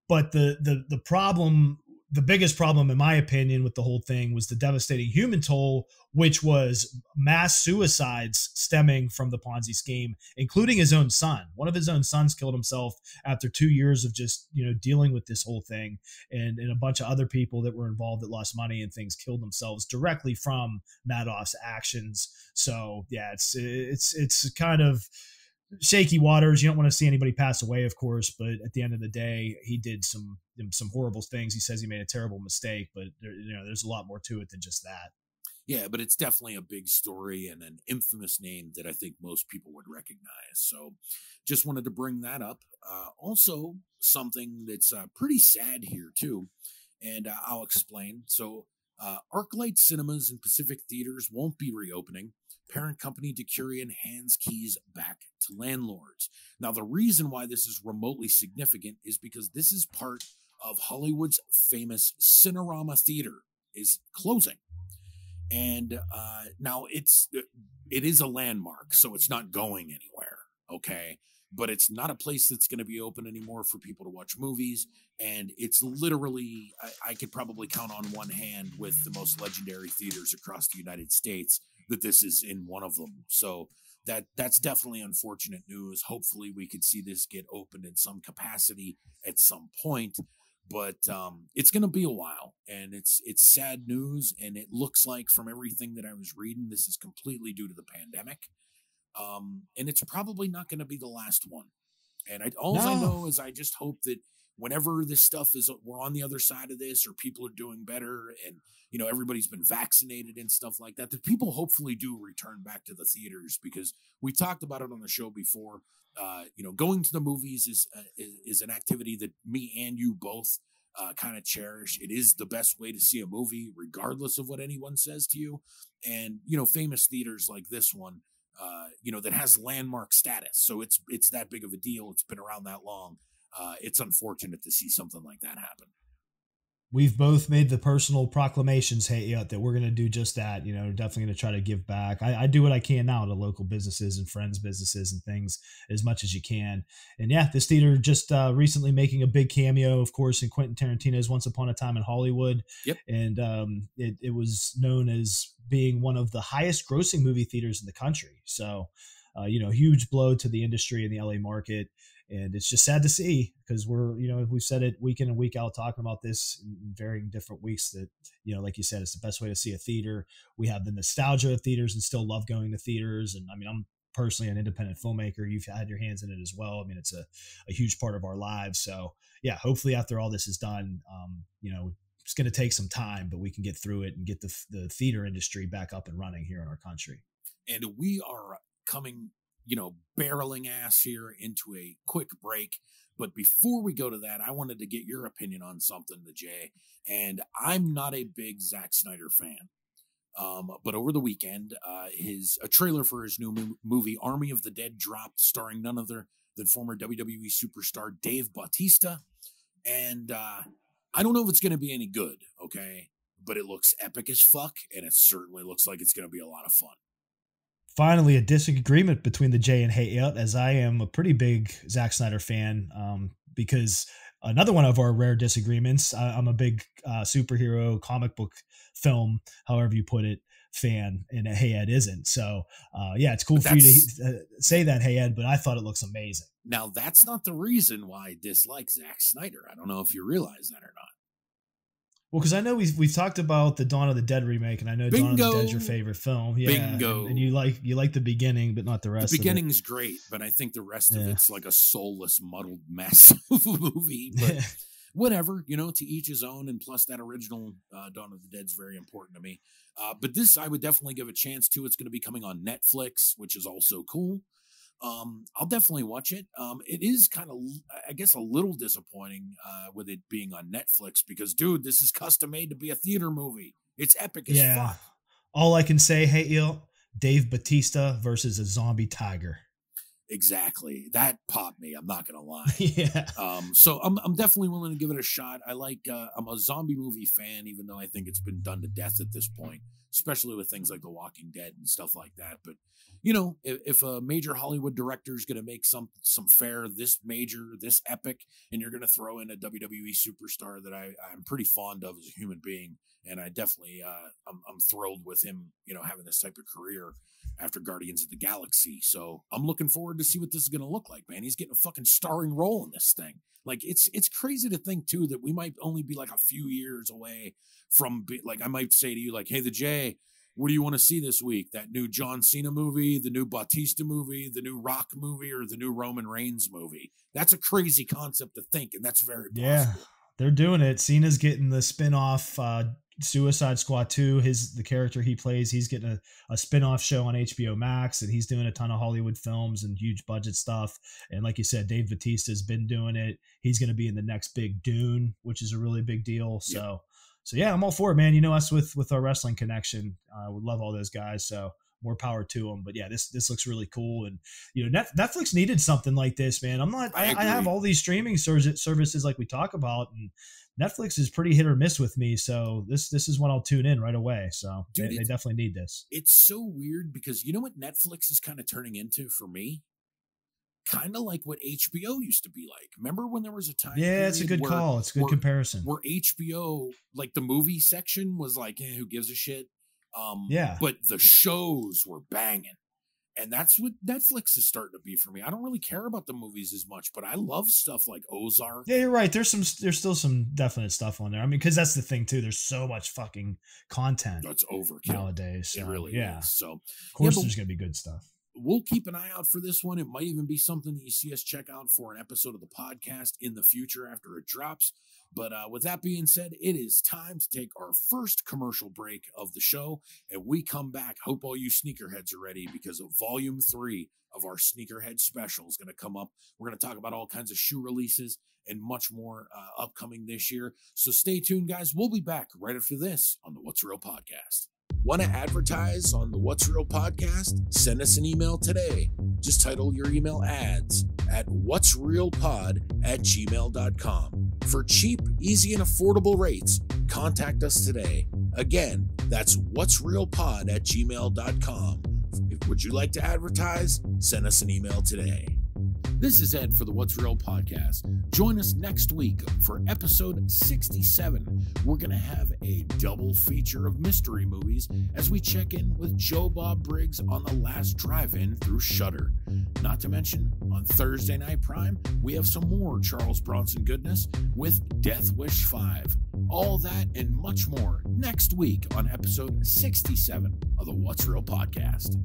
But the problem, the biggest problem, in my opinion, with the whole thing was the devastating human toll, which was mass suicides stemming from the Ponzi scheme, including his own son. One of his own sons killed himself after 2 years of just, dealing with this whole thing. And a bunch of other people that were involved that lost money and things killed themselves directly from Madoff's actions. So yeah, it's kind of shaky waters. You don't want to see anybody pass away, of course, but at the end of the day, he did some horrible things. He says he made a terrible mistake, but there's a lot more to it than just that. Yeah, but it's definitely a big story and an infamous name that I think most people would recognize. So just wanted to bring that up. Also, something that's pretty sad here, too, and I'll explain. So ArcLight Cinemas and Pacific Theaters won't be reopening. Parent company Decurion hands keys back to landlords. Now, the reason why this is remotely significant is because this is part of Hollywood's famous Cinerama Theater is closing. And now it is a landmark, so it's not going anywhere, okay? But it's not a place that's going to be open anymore for people to watch movies. And it's literally, I could probably count on one hand with the most legendary theaters across the United States that this is in one of them. So that's definitely unfortunate news. Hopefully we could see this get opened in some capacity at some point. But it's going to be a while, and it's sad news. And it looks like from everything that I was reading, this is completely due to the pandemic. And it's probably not going to be the last one. And I know is I just hope that whenever this stuff we're on the other side of this, or people are doing better, and everybody's been vaccinated and stuff like that, that people hopefully do return back to the theaters, because we talked about it on the show before. Going to the movies is an activity that me and you both kind of cherish. It is the best way to see a movie, regardless of what anyone says to you. And famous theaters like this one, that has landmark status, so it's that big of a deal. It's been around that long. It's unfortunate to see something like that happen. We've both made the personal proclamations, that we're going to do just that. Definitely going to try to give back. I do what I can now to local businesses and friends' businesses and things as much as you can. And yeah, this theater just recently making a big cameo, of course, in Quentin Tarantino's Once Upon a Time in Hollywood. Yep. And it was known as being one of the highest grossing movie theaters in the country. So, huge blow to the industry and the LA market. And it's just sad to see, because we've said it week in and week out, talking about this in varying different weeks, that, like you said, it's the best way to see a theater. We have the nostalgia of theaters and still love going to theaters. And I mean, I'm personally an independent filmmaker. You've had your hands in it as well. I mean, it's a huge part of our lives. So yeah, hopefully after all this is done, it's going to take some time, but we can get through it and get the theater industry back up and running here in our country. And we are coming barreling ass here into a quick break. But before we go to that, I wanted to get your opinion on something, Jay. And I'm not a big Zack Snyder fan. But over the weekend, a trailer for his new movie, Army of the Dead, dropped, starring none other than former WWE superstar Dave Bautista. And I don't know if it's going to be any good, okay? But it looks epic as fuck, and it certainly looks like it's going to be a lot of fun. Finally, a disagreement between the Jay and Hayat, as I am a pretty big Zack Snyder fan, because another one of our rare disagreements, I'm a big superhero comic book film, however you put it, fan, and Hayat isn't. So, yeah, it's cool for you to say that, Hayat, but I thought it looks amazing. Now, that's not the reason why I dislike Zack Snyder. I don't know if you realize that or not. Well, because I know we've talked about the Dawn of the Dead remake, and I know Dawn of the Dead is your favorite film. Yeah, Bingo. And you like the beginning, but not the rest. The beginning's great, but I think the rest of it's like a soulless, muddled mess of a movie. But whatever, to each his own. And plus, that original Dawn of the Dead is very important to me. But this, I would definitely give a chance to. It's going to be coming on Netflix, which is also cool. I'll definitely watch it. It is kind of, I guess, a little disappointing with it being on Netflix because, dude, this is custom made to be a theater movie. It's epic as Yeah. fuck. All I can say, hey, Eel, Dave Bautista versus a zombie tiger. Exactly. That popped me. I'm not gonna lie. Yeah. So I'm definitely willing to give it a shot. I like I'm a zombie movie fan, even though I think it's been done to death at this point, especially with things like The Walking Dead and stuff like that. But you know, if a major Hollywood director is gonna make some fare this major, this epic, and you're gonna throw in a WWE superstar that I'm pretty fond of as a human being, and I definitely I'm thrilled with him, you know, having this type of career after Guardians of the Galaxy. So I'm looking forward to see what this is going to look like, man. He's getting a fucking starring role in this thing. Like it's crazy to think too, that we might only be like a few years away from like, I might say to you like, hey, the Jay, what do you want to see this week? That new John Cena movie, the new Bautista movie, the new Rock movie, or the new Roman Reigns movie? That's a crazy concept to think. And that's very possible. Yeah, they're doing it. Cena's getting the spin-off Suicide Squad 2, the character he plays, he's getting a spin-off show on HBO Max, and he's doing a ton of Hollywood films and huge budget stuff. And like you said, Dave Bautista's been doing it. He's going to be in the next big Dune, which is a really big deal. So yeah, I'm all for it, man. You know us with our wrestling connection. We love all those guys, so more power to them. But yeah, this looks really cool. And you know, Netflix needed something like this, man. I have all these streaming services like we talk about, and Netflix is pretty hit or miss with me, so this is when I'll tune in right away. So dude, they definitely need this. It's so weird because you know what Netflix is kind of turning into for me? Kind of like what HBO used to be like. Remember when there was a time? Yeah, it's a good call. It's a good comparison. Where HBO, like the movie section was like, who gives a shit? Yeah. But the shows were banging. And that's what Netflix is starting to be for me. I don't really care about the movies as much, but I love stuff like Ozark. Yeah, you're right. There's still some definite stuff on there. I mean, because that's the thing too. There's so much fucking content. That's overkill nowadays. So, it really is. So, of course, there's gonna be good stuff. We'll keep an eye out for this one. It might even be something that you see us check out for an episode of the podcast in the future after it drops. But with that being said, it is time to take our first commercial break of the show. And we come back. Hope all you sneakerheads are ready because of volume 3 of our sneakerhead special is going to come up. We're going to talk about all kinds of shoe releases and much more upcoming this year. So stay tuned, guys. We'll be back right after this on the What's Real podcast. Want to advertise on the What's Real podcast? Send us an email today. Just title your email ads at whatsrealpod@gmail.com. For cheap, easy, and affordable rates, contact us today. Again, that's whatsrealpod@gmail.com. Would you like to advertise? Send us an email today. This is Ed for the What's Real podcast. Join us next week for episode 67. We're going to have a double feature of mystery movies as we check in with Joe Bob Briggs on the last drive-in through Shudder. Not to mention, on Thursday Night Prime, we have some more Charles Bronson goodness with Death Wish 5. All that and much more next week on episode 67 of the What's Real podcast.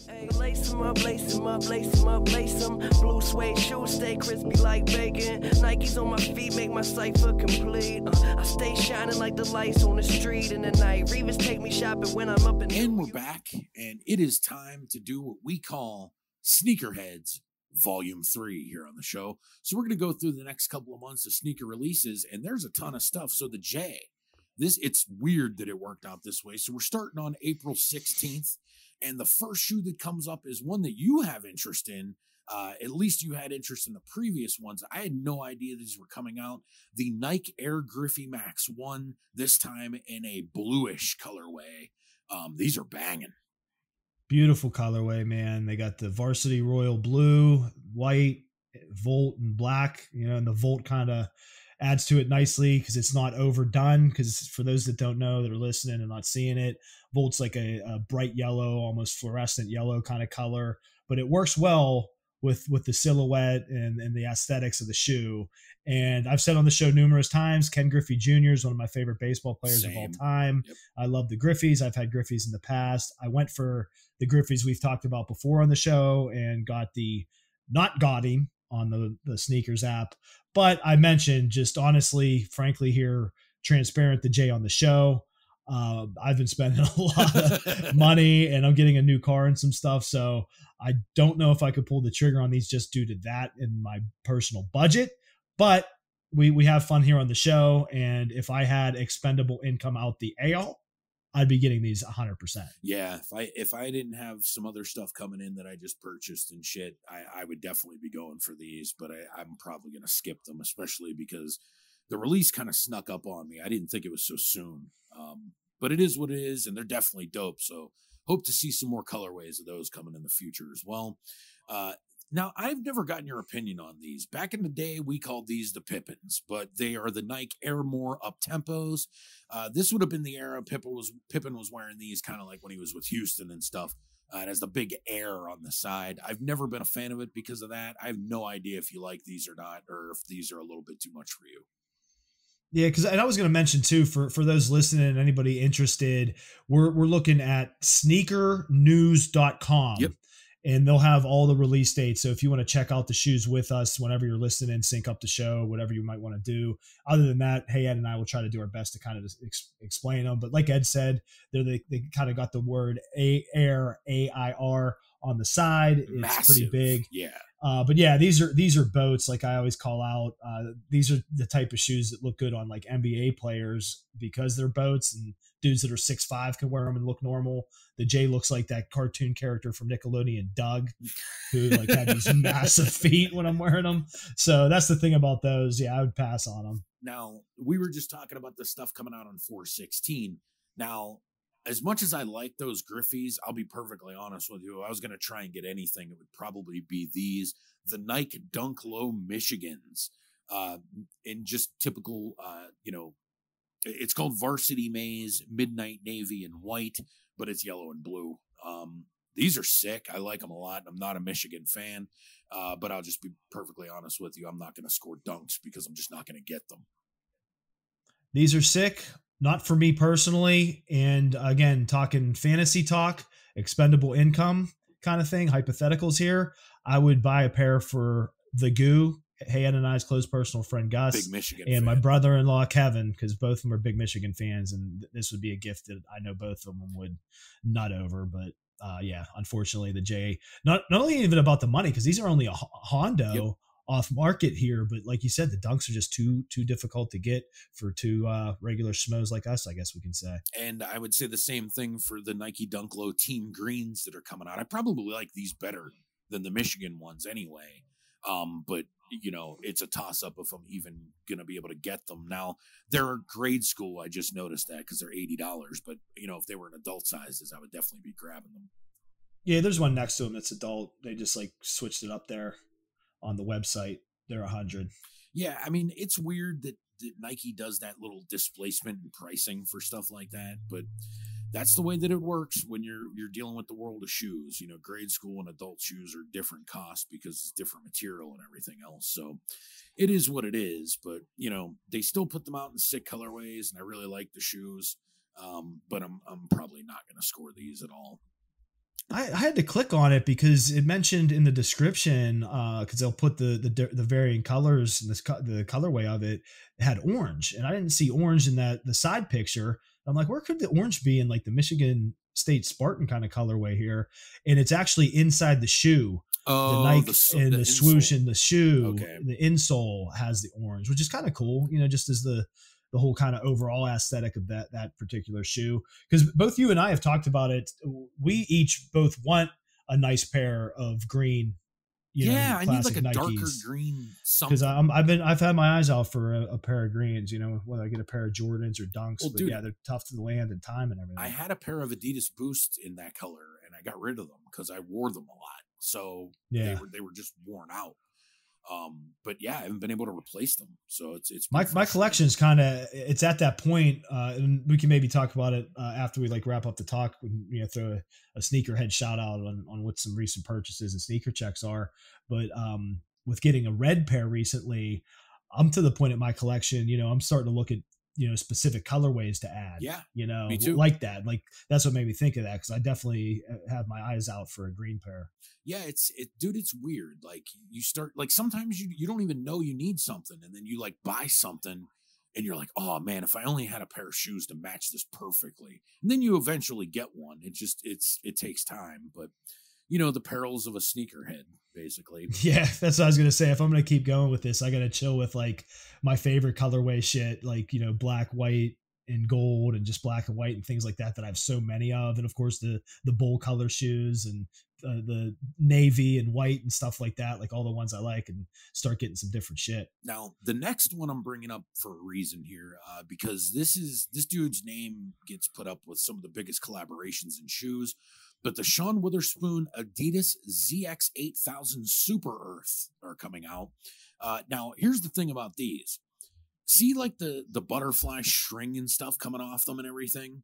Hey, lace 'em up, lace 'em up, lace 'em up, lace 'em. Blue suede shoes stay crispy like bacon. Nikes on my feet make my cipher complete. I stay shining like the lights on the street in the night. Revis take me shopping when I'm up in. And we're back, and it is time to do what we call Sneakerheads Volume 3 here on the show. So we're going to go through the next couple of months of sneaker releases, and there's a ton of stuff. So the J, it's weird that it worked out this way. So we're starting on April 16th. And the first shoe that comes up is one that you have interest in. At least you had interest in the previous ones. I had no idea these were coming out. The Nike Air Griffey Max 1, this time in a bluish colorway. These are banging. Beautiful colorway, man. They got the varsity royal blue, white, Volt, and black. You know, and the Volt kind of adds to it nicely because it's not overdone. Because for those that don't know, that are listening and not seeing it, Volt's like a bright yellow, almost fluorescent yellow kind of color, but it works well with the silhouette and the aesthetics of the shoe. And I've said on the show numerous times, Ken Griffey Jr. is one of my favorite baseball players of all time. Yep. I love the Griffeys. I've had Griffeys in the past. I went for the Griffeys we've talked about before on the show and got him on the sneakers app. But I mentioned, just honestly, frankly here, transparent, the J on the show. I've been spending a lot of money, and I'm getting a new car and some stuff. So I don't know if I could pull the trigger on these just due to that in my personal budget. But we have fun here on the show. And if I had expendable income out the AL, I'd be getting these 100%. Yeah, if I didn't have some other stuff coming in that I just purchased and shit, I would definitely be going for these, but I'm probably going to skip them, especially because the release kind of snuck up on me. I didn't think it was so soon, but it is what it is, and they're definitely dope, so hope to see some more colorways of those coming in the future as well. Now, I've never gotten your opinion on these. Back in the day, we called these the Pippins, but they are the Nike Airmore Up-Tempos. This would have been the era Pippin was wearing these kind of like when he was with Houston and stuff. It has the big air on the side. I've never been a fan of it because of that. I have no idea if you like these or not, or if these are a little bit too much for you. Yeah, because I was going to mention too, for those listening and anybody interested, we're looking at sneakernews.com. Yep. And they'll have all the release dates. So if you want to check out the shoes with us whenever you're listening, sync up the show, whatever you might want to do. Other than that, hey, Ed and I will try to do our best to kind of explain them. But like Ed said, they kind of got the word AIR on the side. It's Massive. Pretty big. Yeah. But yeah, these are boats, like I always call out. These are the type of shoes that look good on like NBA players because they're boats, and dudes that are 6'5" can wear them and look normal. The J looks like that cartoon character from Nickelodeon, Doug, who like had these massive feet when I'm wearing them. So that's the thing about those. Yeah, I would pass on them. Now, we were just talking about the stuff coming out on 4/16. Now, as much as I like those Griffies, I'll be perfectly honest with you. If I was going to try and get anything, it would probably be these, the Nike Dunk Low Michigans, in just typical, it's called Varsity Maze, Midnight Navy and white, but it's yellow and blue. These are sick. I like them a lot. I'm not a Michigan fan, but I'll just be perfectly honest with you. I'm not going to score dunks because I'm just not going to get them. These are sick. Not for me personally. And again, talking fantasy talk, expendable income kind of thing, hypotheticals here. I would buy a pair for the Goo, Ed and I's close personal friend Gus, big Michigan and fan. my brother-in-law Kevin, because both of them are big Michigan fans, and this would be a gift that I know both of them would nut over. But yeah, unfortunately, the J, not only even about the money, because these are only a Hondo. Yep. Off market here, but like you said, the dunks are just too difficult to get for two regular schmoes like us, I guess we can say. And I would say the same thing for the Nike Dunk Low Team Greens that are coming out. I probably like these better than the Michigan ones anyway. But it's a toss up if I'm even going to be able to get them. Now, they're grade school. I just noticed that because they're $80, but if they were in adult sizes, I would definitely be grabbing them. Yeah, there's one next to them that's adult. They just like switched it up there. On the website, they're 100. Yeah, I mean, it's weird that Nike does that little displacement and pricing for stuff like that, but that's the way that it works when you're dealing with the world of shoes. Grade school and adult shoes are different costs because it's different material and everything else. So it is what it is, but they still put them out in sick colorways, and I really like the shoes. But I'm probably not going to score these at all. I had to click on it because it mentioned in the description, because they'll put the varying colors and the colorway of it had orange, and I didn't see orange in the side picture. I'm like, where could the orange be in like the Michigan State Spartan kind of colorway here? And it's actually inside the shoe. Oh, the Nike and the swoosh in the shoe, okay. The insole has the orange, which is kind of cool. Just as the whole kind of overall aesthetic of that particular shoe, because both you and I have talked about it. We each both want a nice pair of green. I need like a Nikes. darker green something. Because I've had my eyes out for a pair of greens. Whether I get a pair of Jordans or Dunks, but dude, yeah, they're tough to land and time and everything. I had a pair of Adidas Boosts in that color, and I got rid of them because I wore them a lot. So yeah, they were just worn out. But yeah, I haven't been able to replace them. So it's my collection is kind of, it's at that point, and we can maybe talk about it after we like wrap up the talk, throw a sneakerhead shout out on what some recent purchases and sneaker checks are. But with getting a red pair recently, I'm to the point in my collection, I'm starting to look at, specific colorways to add. Yeah. Me too. Like that. Like that's what made me think of that, because I definitely have my eyes out for a green pair. Yeah, dude, it's weird. Like you start, like sometimes you don't even know you need something, and then you like buy something and you're like, oh man, if I only had a pair of shoes to match this perfectly. And then you eventually get one. It takes time, but you know, the perils of a sneakerhead, basically. Yeah, that's what I was going to say. If I'm going to keep going with this, I got to chill with like my favorite colorway shit, like, you know, black, white, and gold, and just black and white and things like that I have so many of. And of course the bull color shoes and the navy and white and stuff like that, like all the ones I like, and start getting some different shit. Now, the next one I'm bringing up for a reason here, because this dude's name gets put up with some of the biggest collaborations in shoes, but the Sean Witherspoon Adidas ZX8000 Super Earth are coming out. Now, here's the thing about these. See, like the butterfly string and stuff coming off them and everything?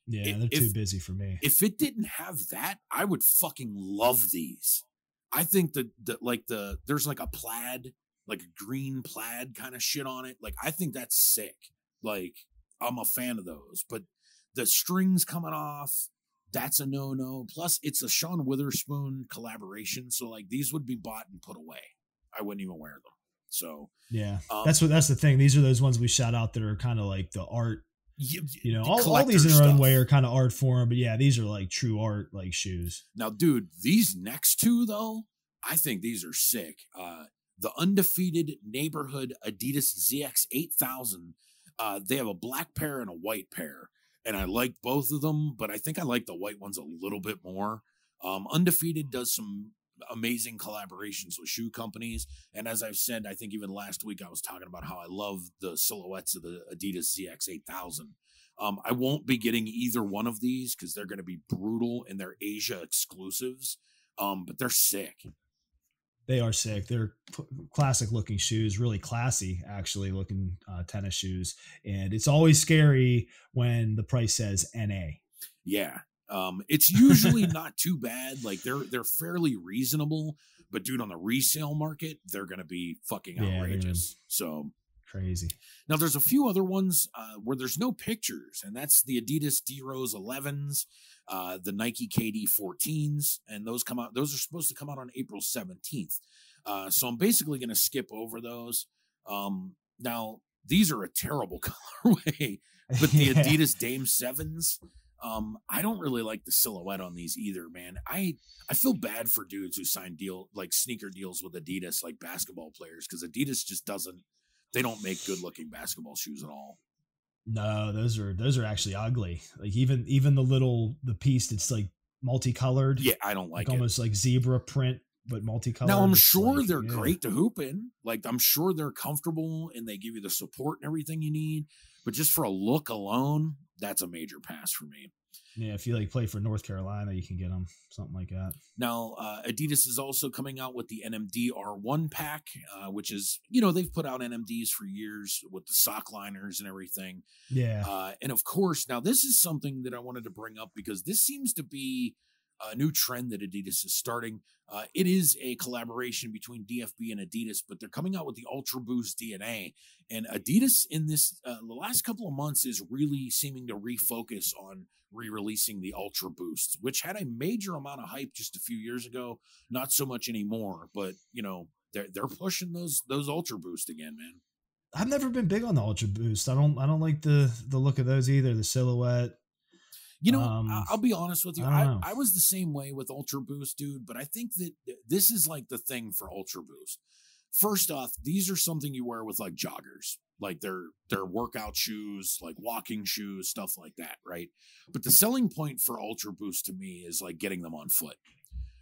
Yeah, they're too busy for me. If it didn't have that, I would fucking love these. I think there's like a plaid, like a green plaid kind of shit on it. Like, I think that's sick. Like, I'm a fan of those. But the strings coming off, that's a no-no. Plus, it's a Sean Witherspoon collaboration. So, like, these would be bought and put away. I wouldn't even wear them. So yeah, that's the thing. These are those ones we shout out that are kind of like the art, you know, all these in their own way are kind of art form, but yeah, these are like true art, like shoes. Now, dude, these next two though, I think these are sick. The Undefeated Neighborhood Adidas ZX8000. They have a black pair and a white pair, and I like both of them, but I think I like the white ones a little bit more. Undefeated does some amazing collaborations with shoe companies, and as I've said, I think even last week I was talking about how I love the silhouettes of the Adidas ZX8000. I won't be getting either one of these because they're going to be brutal and they're Asia exclusives, but they're sick. They are sick. They're classic looking shoes, really classy actually looking tennis shoes, and it's always scary when the price says NA. Yeah. It's usually not too bad. Like they're fairly reasonable, but dude, on the resale market, they're going to be fucking outrageous. So crazy. Now there's a few other ones, where there's no pictures, and that's the Adidas D-Rose 11s, the Nike KD 14s, and those are supposed to come out on April 17th. So I'm basically going to skip over those. Now these are a terrible colorway, but the Adidas Dame 7s, I don't really like the silhouette on these either, man. I feel bad for dudes who sign sneaker deals with Adidas, like basketball players, because Adidas just they don't make good looking basketball shoes at all. No, those are actually ugly. Like even the piece that's like multicolored. Yeah, I don't like it. Almost like zebra print, but multicolored. Now I'm sure they're great to hoop in. Like I'm sure they're comfortable and they give you the support and everything you need. But just for a look alone, that's a major pass for me. Yeah, if you like play for North Carolina, you can get them, something like that. Now, Adidas is also coming out with the NMD R1 pack, which is, you know, they've put out NMDs for years with the sock liners and everything. Yeah. And of course, now this is something that I wanted to bring up because this seems to be a new trend that Adidas is starting. It is a collaboration between DFB and Adidas, but they're coming out with the Ultra Boost DNA. And Adidas in this, the last couple of months is really seeming to refocus on re-releasing the Ultra Boost, which had a major amount of hype just a few years ago. Not so much anymore, but you know, they're pushing those Ultra Boost again, man. I've never been big on the Ultra Boost. I don't like the look of those either. The silhouette. You know, I'll be honest with you. I was the same way with Ultra Boost, dude, but I think that this is like the thing for Ultra Boost. First off, these are something you wear with like joggers, like they're workout shoes, like walking shoes, stuff like that, right? But the selling point for Ultra Boost to me is like getting them on foot.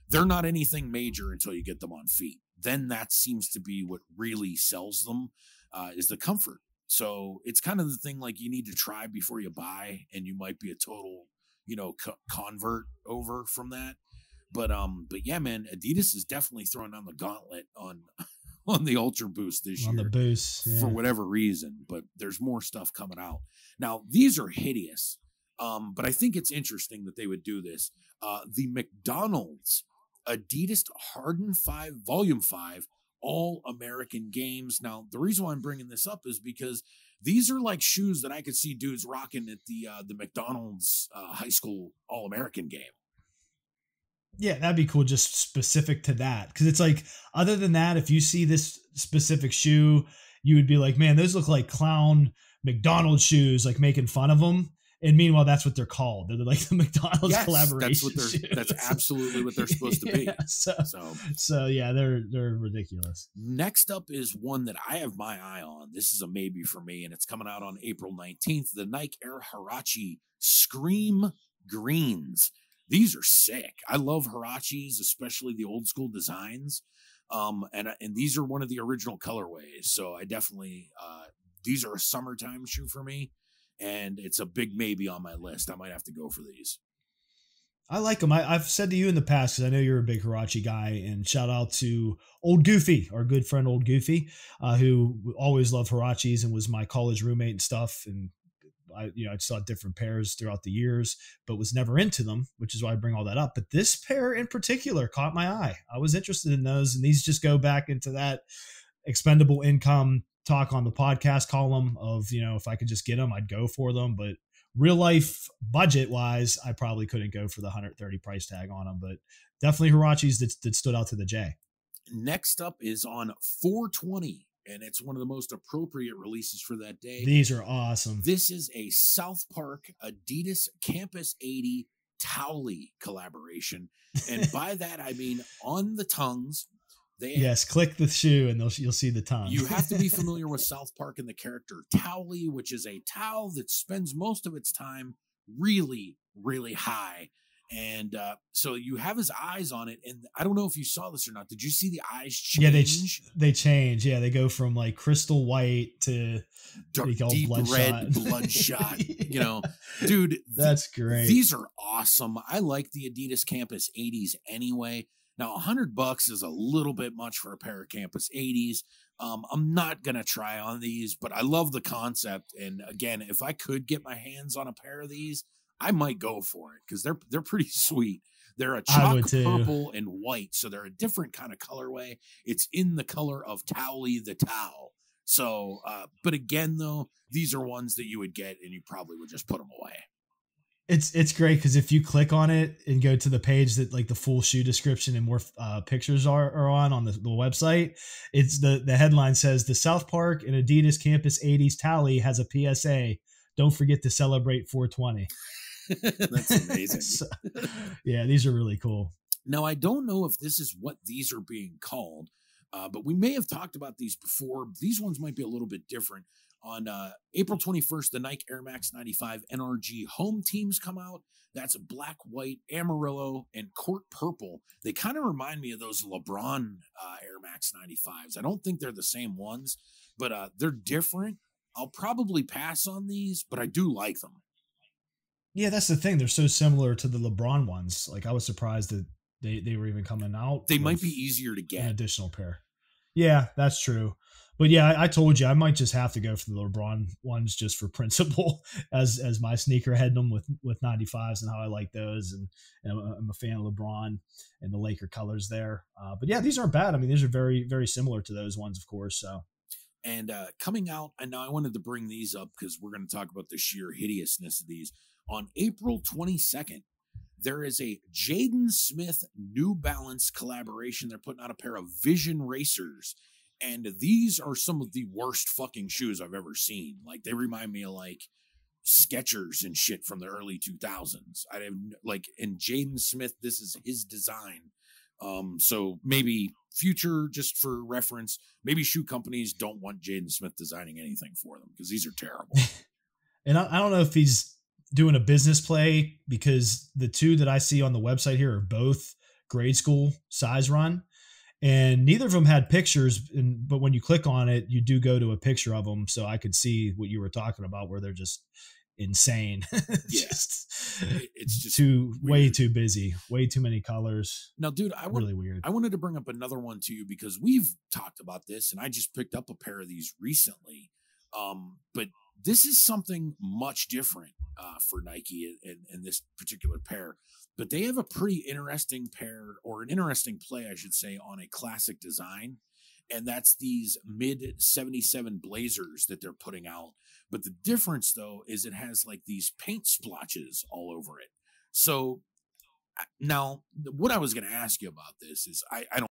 They're not anything major until you get them on feet. Then that seems to be what really sells them, is the comfort. So it's kind of the thing like you need to try before you buy, and you might be a total, you know, convert over from that. But yeah, man, Adidas is definitely throwing down the gauntlet on the Ultra Boost this year. On the boost, yeah. For whatever reason, but there's more stuff coming out. Now, these are hideous, but I think it's interesting that they would do this. The McDonald's Adidas Harden 5 Volume 5 All-American Games. Now, the reason why I'm bringing this up is because these are like shoes that I could see dudes rocking at the McDonald's high school All-American game. Yeah, that'd be cool, just specific to that. Because it's like, other than that, if you see this specific shoe you would be like, man, those look like clown McDonald's shoes, like making fun of them. And meanwhile, that's what they're called. They're like the McDonald's collaboration. That's absolutely what they're supposed to be. So yeah, they're ridiculous. Next up is one that I have my eye on. This is a maybe for me, and it's coming out on April 19th. The Nike Air Huarache Scream Greens. These are sick. I love Huaraches, especially the old school designs. And these are one of the original colorways. So I definitely, these are a summertime shoe for me. And it's a big maybe on my list. I might have to go for these. I like them. I've said to you in the past, because I know you're a big Huarache guy, and shout out to Old Goofy, our good friend Old Goofy, who always loved Huaraches and was my college roommate and stuff. And I saw different pairs throughout the years, but was never into them, which is why I bring all that up. But this pair in particular caught my eye. I was interested in those, and these just go back into that expendable income talk on the podcast column of, if I could just get them, I'd go for them. But real life budget wise, I probably couldn't go for the 130 price tag on them, but definitely Huaraches that stood out to the J. Next up is on 420, and it's one of the most appropriate releases for that day. These are awesome. This is a South Park Adidas Campus 80 Towley collaboration. And by that, I mean on the tongues. Yes, click the shoe and you'll see the tongue. You have to be familiar with South Park and the character Towley, which is a towel that spends most of its time really, really high. And so you have his eyes on it. And I don't know if you saw this or not. Did you see the eyes change? Yeah, they change. Yeah, they go from like crystal white to deep red, bloodshot. Dude, that's great. These are awesome. I like the Adidas Campus 80s anyway. Now, $100 is a little bit much for a pair of Campus 80s. I'm not going to try on these, but I love the concept. And again, if I could get my hands on a pair of these, I might go for it because they're pretty sweet. They're a chalk purple and white, so they're a different kind of colorway. It's in the color of Towley the towel. So, but again, though, these are ones that you would get and you probably would just put them away. It's great because if you click on it and go to the page that like the full shoe description and more pictures are on the website, it's the headline says the South Park and Adidas Campus 80s Towley has a PSA. Don't forget to celebrate 420. That's amazing. So, yeah, these are really cool. Now, I don't know if this is what these are being called, but we may have talked about these before. These ones might be a little bit different. On April 21st, the Nike Air Max 95 NRG home teams come out. That's black, white, Amarillo, and court purple. They kind of remind me of those LeBron Air Max 95s. I don't think they're the same ones, but they're different. I'll probably pass on these, but I do like them. Yeah, that's the thing. They're so similar to the LeBron ones. Like, I was surprised that they were even coming out. They might be easier to get. An additional pair. Yeah, that's true. But yeah, I told you I might just have to go for the LeBron ones just for principle as my sneaker head them with 95s and how I like those. And I'm a fan of LeBron and the Laker colors there. But yeah, these aren't bad. I mean, these are very, very similar to those ones, of course. So. And coming out, and now I wanted to bring these up because we're going to talk about the sheer hideousness of these. On April 22nd, there is a Jaden Smith New Balance collaboration. They're putting out a pair of Vision Racers. And these are some of the worst fucking shoes I've ever seen. Like, they remind me of like Skechers and shit from the early 2000s. And Jaden Smith, this is his design. So maybe future, just for reference, maybe shoe companies don't want Jaden Smith designing anything for them because these are terrible. And I don't know if he's doing a business play because the two that I see on the website here are both grade school size run. And neither of them had pictures, but when you click on it, you do go to a picture of them. So I could see what you were talking about, where they're just insane. Yeah. It's just way too busy, way too many colors. Now, dude, really weird. I wanted to bring up another one to you because we've talked about this, and I just picked up a pair of these recently. But this is something much different for Nike in this particular pair. But they have a pretty interesting pair, or an interesting play, I should say, on a classic design. And that's these mid-77 Blazers that they're putting out. But the difference, though, is it has like these paint splotches all over it. So now what I was going to ask you about this is I don't